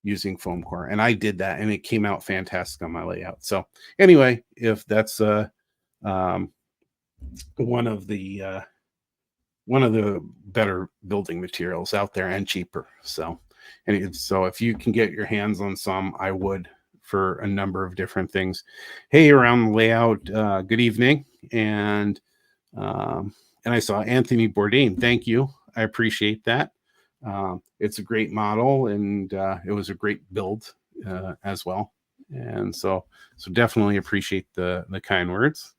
using foam core, and I did that, and it came out fantastic on my layout. So anyway, if that's one of the better building materials out there and cheaper. So if you can get your hands on some, I would, for a number of different things. Hey, around the layout, good evening. And I saw Anthony Bourdain. Thank you. I appreciate that. It's a great model, and it was a great build as well. And so definitely appreciate the kind words.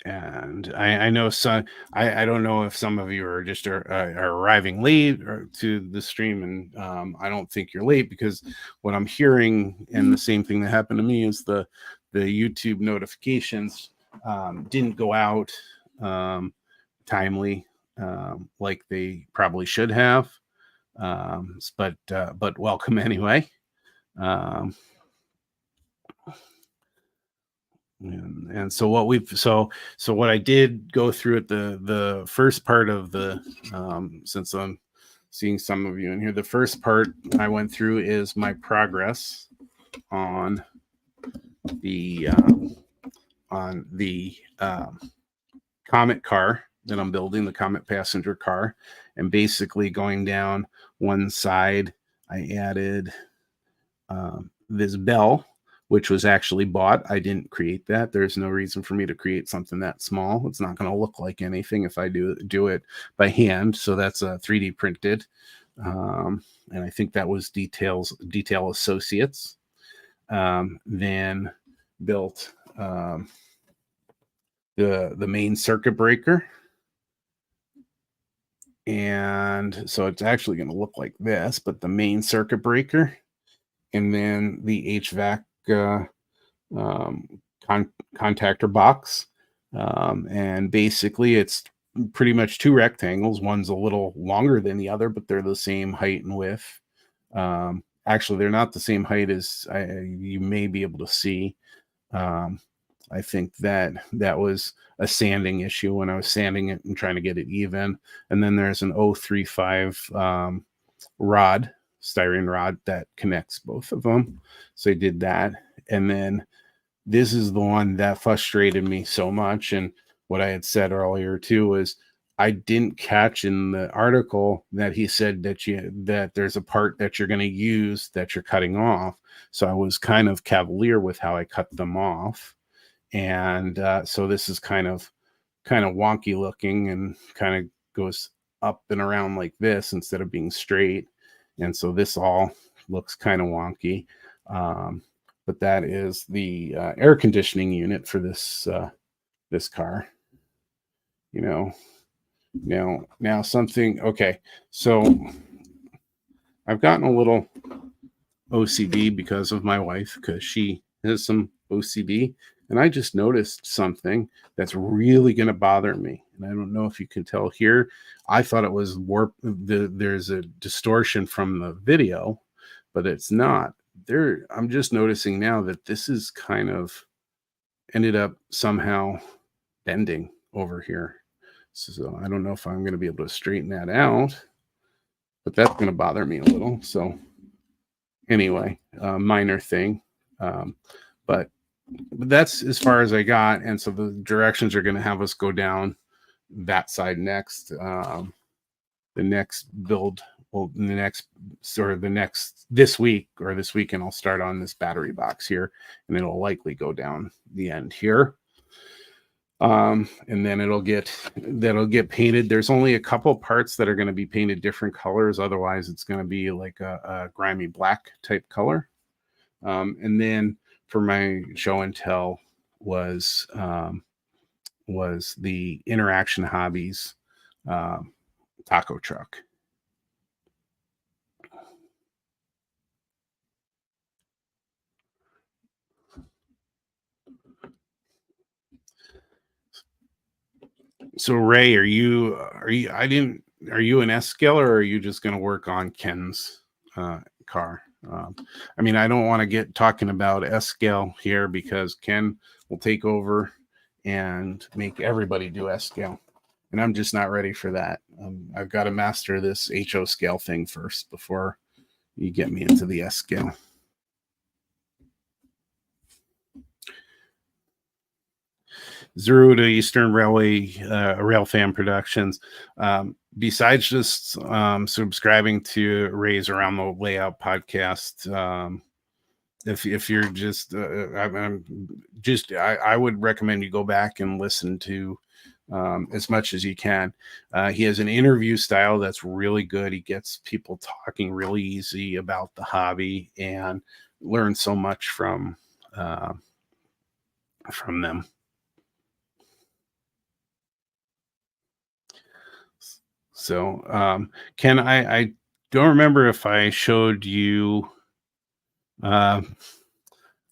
And I know some. I don't know if some of you are just are arriving late to the stream, and I don't think you're late, because what I'm hearing, and the same thing that happened to me, is the YouTube notifications didn't go out timely like they probably should have. But welcome anyway. And so what I did go through at the first part of the since I'm seeing some of you in here, the first part I went through is my progress on the Comet car that I'm building, the Comet passenger car. And basically going down one side, I added this bell, which was actually bought. I didn't create that. There's no reason for me to create something that small. It's not going to look like anything if I do it by hand. So that's 3D printed. And I think that was Detail Associates. Then built the main circuit breaker. And so it's actually going to look like this, but the main circuit breaker, and then the HVAC contactor box. And basically it's pretty much two rectangles. One's a little longer than the other, but they're the same height and width. Actually, they're not the same height as you may be able to see. I think that was a sanding issue when I was sanding it and trying to get it even. And then there's an 035 rod, styrene rod that connects both of them. So I did that. And then this is the one that frustrated me so much. And what I had said earlier too was I didn't catch in the article that he said that there's a part that you're going to use that you're cutting off. So I was kind of cavalier with how I cut them off. And so this is kind of wonky looking and kind of goes up and around like this instead of being straight. And so this all looks kind of wonky. But that is the air conditioning unit for this car. Now something. Okay, so I've gotten a little OCD because of my wife, because she has some OCD, and I just noticed something that's really going to bother me. And I don't know if you can tell here. I thought it was warp. There's a distortion from the video, but it's not. I'm just noticing now that this is kind of ended up somehow bending over here. So I don't know if I'm going to be able to straighten that out, but that's going to bother me a little. So anyway, minor thing. But that's as far as I got. And so the directions are going to have us go down that side next. The next build, this week or this weekend, I'll start on this battery box here, and it'll likely go down the end here. And then that'll get painted. There's only a couple parts that are going to be painted different colors. Otherwise, it's going to be like a grimy black type color. And then for my show and tell was the Interaction Hobbies taco truck. So Ray, are you an S scale, or are you just going to work on Ken's car? I mean, I don't want to get talking about S scale here because Ken will take over and make everybody do S scale, and I'm just not ready for that. I've got to master this HO scale thing first before you get me into the S scale. Zero to Eastern Railway Railfan Productions. Besides just subscribing to Ray's Around the Layout podcast, if you're just, I would recommend you go back and listen to as much as you can. He has an interview style that's really good. He gets people talking really easy about the hobby and learn so much from them. So, Ken, I don't remember if I showed you. I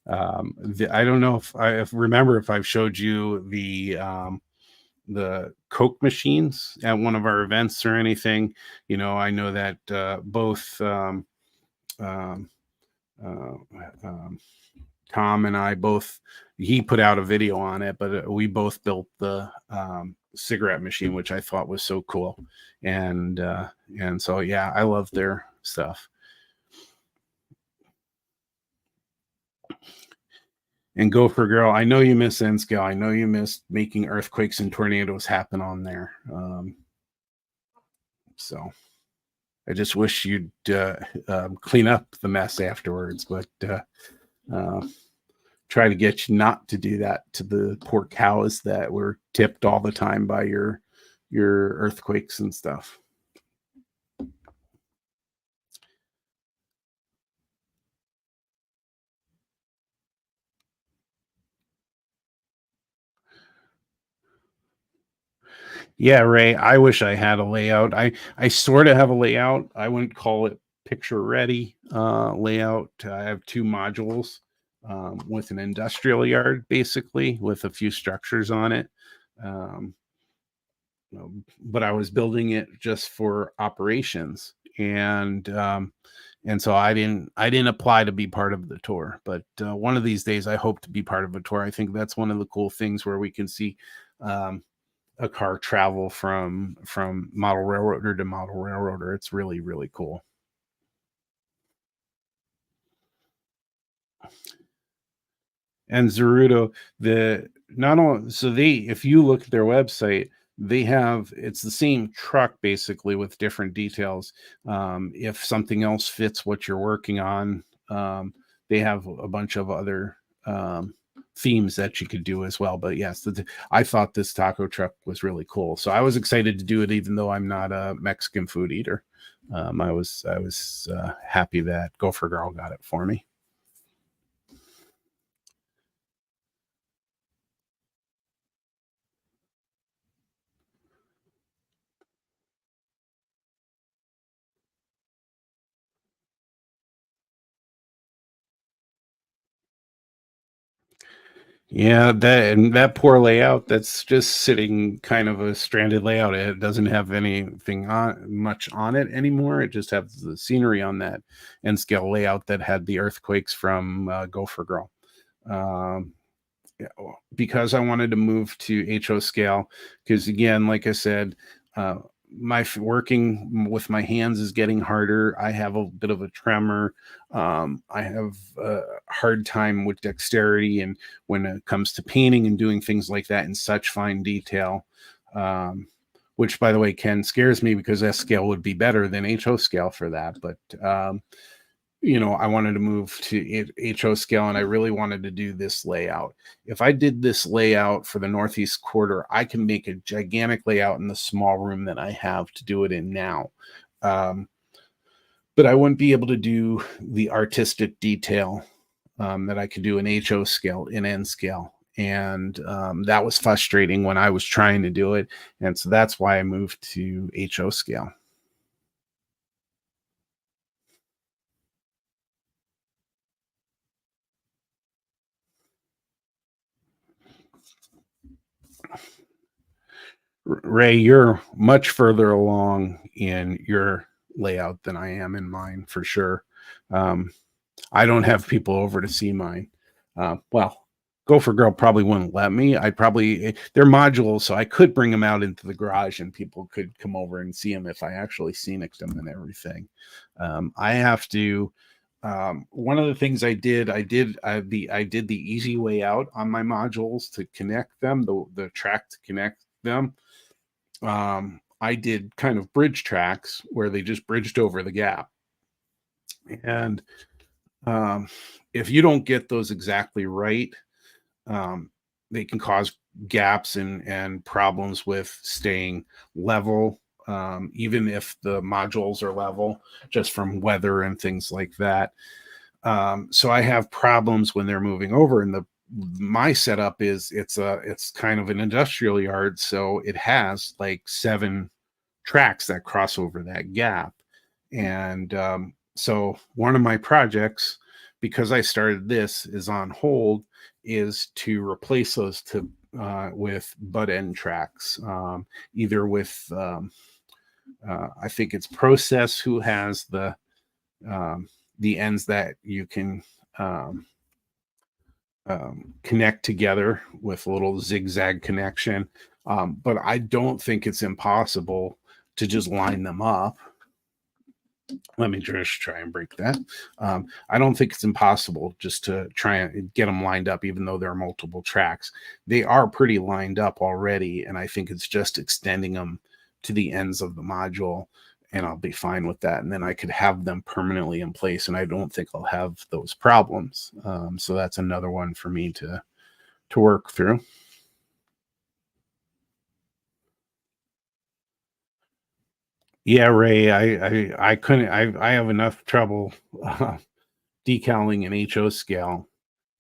don't know if I remember if I've showed you the Coke machines at one of our events or anything. I know that both Tom and I he put out a video on it, but we both built the cigarette machine, which I thought was so cool. And so, yeah, I love their stuff. And Gopher Girl, I know you miss N-Scale. I know you miss making earthquakes and tornadoes happen on there. So I just wish you'd clean up the mess afterwards. But try to get you not to do that to the poor cows that were tipped all the time by your earthquakes and stuff. Yeah, Ray, I wish I had a layout. I sort of have a layout. I wouldn't call it picture ready layout. I have two modules with an industrial yard, basically, with a few structures on it. Um, but I was building it just for operations, and so I didn't apply to be part of the tour. But one of these days, I hope to be part of a tour. I think that's one of the cool things where we can see. A car travel from model railroader to model railroader. It's really, really cool. And Zerudo, the not only so they if you look at their website, they have it's the same truck basically with different details. If something else fits what you're working on, they have a bunch of other themes that you could do as well. But yes, I thought this taco truck was really cool, so I was excited to do it, even though I'm not a Mexican food eater. I was happy that Gopher Girl got it for me. Yeah, that poor layout, that's just sitting kind of a stranded layout. It doesn't have anything on much on it anymore. It just has the scenery on that N scale layout that had the earthquakes from Gopher Girl. Um, yeah, because I wanted to move to HO scale, because again, like I said, uh, working with my hands is getting harder. I have a bit of a tremor. I have a hard time with dexterity, and when it comes to painting and doing things like that in such fine detail, um, which by the way, Ken, scares me because S scale would be better than HO scale for that. But I wanted to move to HO scale, and I really wanted to do this layout. If I did this layout for the Northeast quarter, I can make a gigantic layout in the small room that I have to do it in now. Um, but I wouldn't be able to do the artistic detail that I could do in HO scale, in N scale. And that was frustrating when I was trying to do it. And so that's why I moved to HO scale. Ray, you're much further along in your layout than I am in mine for sure. Um, I don't have people over to see mine. Well, Gopher Girl probably wouldn't let me. They're modules, so I could bring them out into the garage and people could come over and see them if I actually scenic them and everything. I have to. One of the things I did the easy way out on my modules to connect them, the track to connect them. I did kind of bridge tracks where they just bridged over the gap. And um, if you don't get those exactly right, um, they can cause gaps and problems with staying level, even if the modules are level, just from weather and things like that. So I have problems when they're moving over, and the my setup is it's kind of an industrial yard, so it has like 7 tracks that cross over that gap. And so one of my projects, because I started this, is on hold, is to replace those to with butt end tracks, either with I think it's Process who has the ends that you can connect together with a little zigzag connection. But I don't think it's impossible to just line them up. Let me just try and break that. I don't think it's impossible just to try and get them lined up, even though there are multiple tracks. They are pretty lined up already, and I think it's just extending them to the ends of the module. and I'll be fine with that. And then I could have them permanently in place, and I don't think I'll have those problems. So that's another one for me to work through. Yeah, Ray, I couldn't. I have enough trouble decaling in HO scale.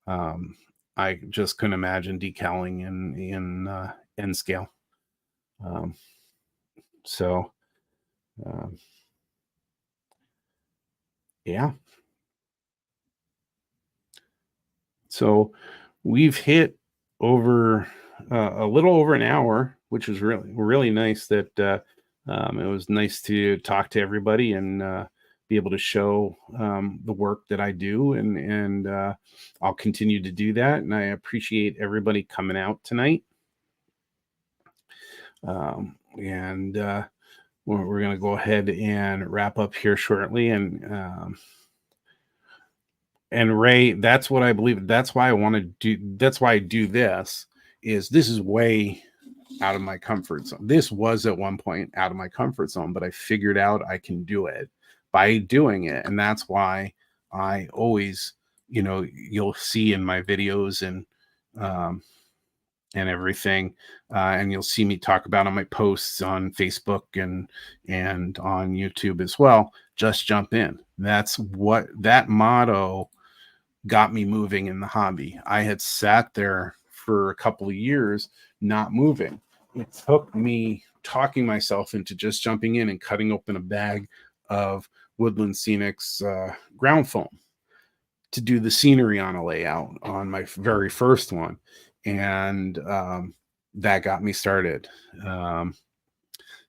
Um, I just couldn't imagine decaling in N scale. Um, so um, yeah, so we've hit over a little over an hour, which is really nice. That it was nice to talk to everybody and be able to show the work that I do, and I'll continue to do that. And I appreciate everybody coming out tonight. And we're going to go ahead and wrap up here shortly. And Ray, that's what I believe. That's why I want to do. That's why I do this. This is way out of my comfort zone. This was at one point out of my comfort zone, but I figured out I can do it by doing it, and that's why I always, you'll see in my videos um, and everything, and you'll see me talk about on my posts on Facebook and on YouTube as well. Just jump in. That's what that motto got me moving in the hobby. I had sat there for a couple of years not moving. It took me talking myself into just jumping in and cutting open a bag of Woodland Scenics ground foam to do the scenery on a layout on my very first one. And that got me started.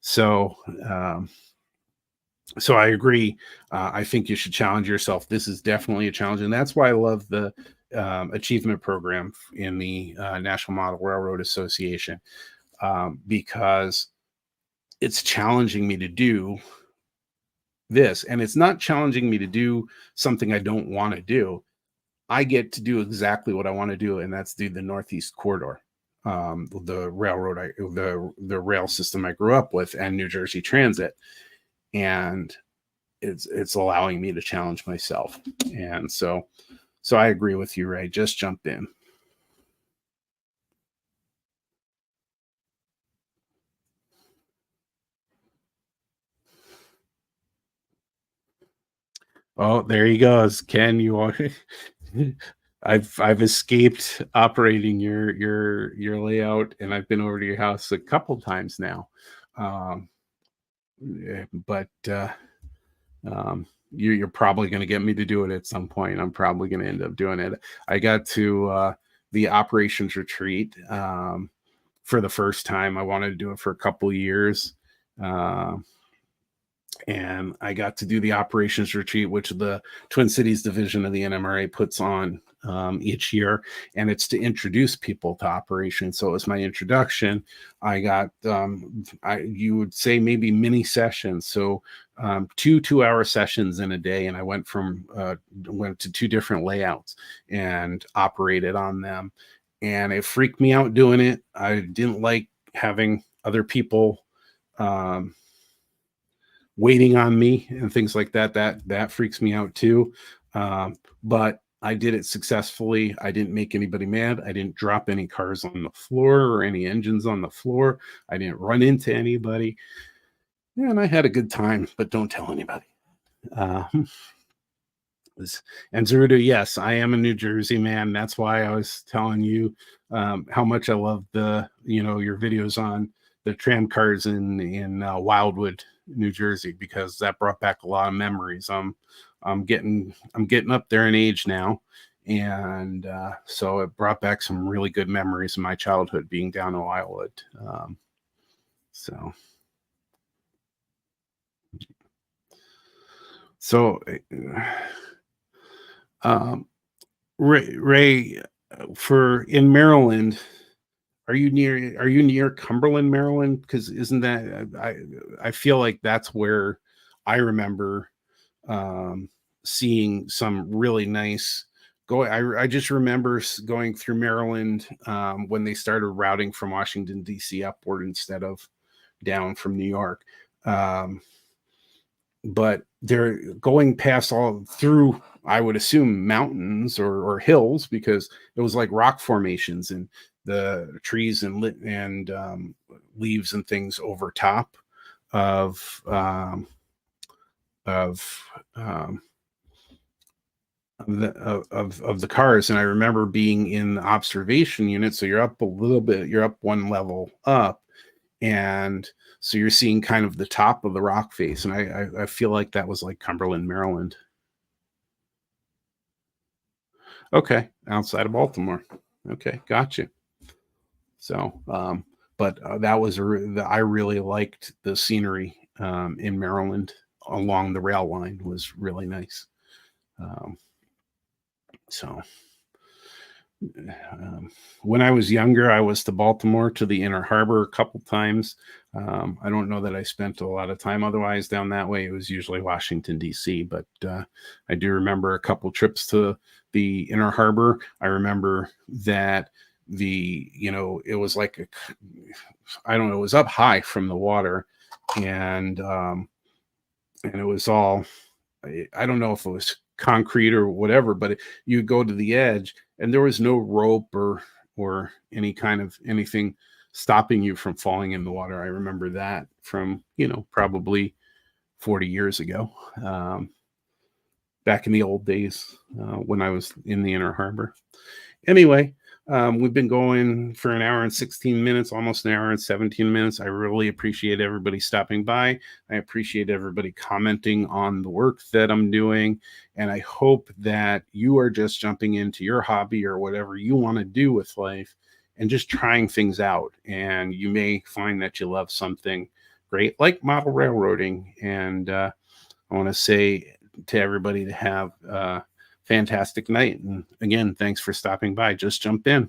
So I agree. I think you should challenge yourself. This is definitely a challenge. And that's why I love the achievement program in the National Model Railroad Association, because it's challenging me to do this. And it's not challenging me to do something I don't want to do. I get to do exactly what I want to do, and that's do the Northeast Corridor, the railroad, the rail system I grew up with, and New Jersey Transit. And it's allowing me to challenge myself. And so I agree with you, Ray. Just jump in. Oh, there he goes. Ken, you are I've escaped operating your layout, and I've been over to your house a couple times now. Um, but you're probably going to get me to do it at some point. I'm probably going to end up doing it. I got to the operations retreat for the first time. I wanted to do it for a couple of years. And I got to do the operations retreat, which the Twin Cities division of the NMRA puts on each year, and it's to introduce people to operations. So it was my introduction. I got you would say maybe mini sessions, so 2 2-hour sessions in a day, and I went to 2 different layouts and operated on them, and it freaked me out doing it. I didn't like having other people waiting on me and things like that. That freaks me out too. But I did it successfully. I didn't make anybody mad. I didn't drop any cars on the floor or any engines on the floor. I didn't run into anybody. Yeah, and I had a good time, but don't tell anybody. Uh, and Zeruda, yes, I am a New Jersey man. That's why I was telling you how much I love your videos on the tram cars in Wildwood, New Jersey, because that brought back a lot of memories. I'm getting up there in age now, and so it brought back some really good memories of my childhood being down in Wildwood. So so Ray, for in Maryland, are you near Cumberland, Maryland? Because isn't that I feel like that's where I remember seeing some really nice go. I just remember going through Maryland when they started routing from Washington D.C. upward instead of down from New York. Um, but they're going past all through, I would assume, mountains or hills, because it was like rock formations and the trees and leaves and things over top of of um, of the cars. And I remember being in the observation unit, so you're up a little bit, you're up one level up, and so you're seeing kind of the top of the rock face. And I feel like that was like Cumberland, Maryland. Okay, outside of Baltimore. Okay, gotcha. So, but that was I really liked the scenery in Maryland along the rail line, was really nice. Um, so when I was younger, I was to Baltimore, to the Inner Harbor a couple times. I don't know that I spent a lot of time otherwise down that way. It was usually Washington, D.C., but I do remember a couple trips to the Inner Harbor. I remember that it was like I don't know, it was up high from the water, and it was all, I don't know if it was concrete or whatever, but you go to the edge and there was no rope or any kind of anything stopping you from falling in the water. I remember that from, probably 40 years ago, back in the old days, when I was in the Inner Harbor. Anyway, we've been going for an hour and 16 minutes, almost an hour and 17 minutes. I really appreciate everybody stopping by. I appreciate everybody commenting on the work that I'm doing. And I hope that you are just jumping into your hobby or whatever you want to do with life and just trying things out. And you may find that you love something great, like model railroading. And I want to say to everybody to have fantastic night. And again, thanks for stopping by. Just jump in.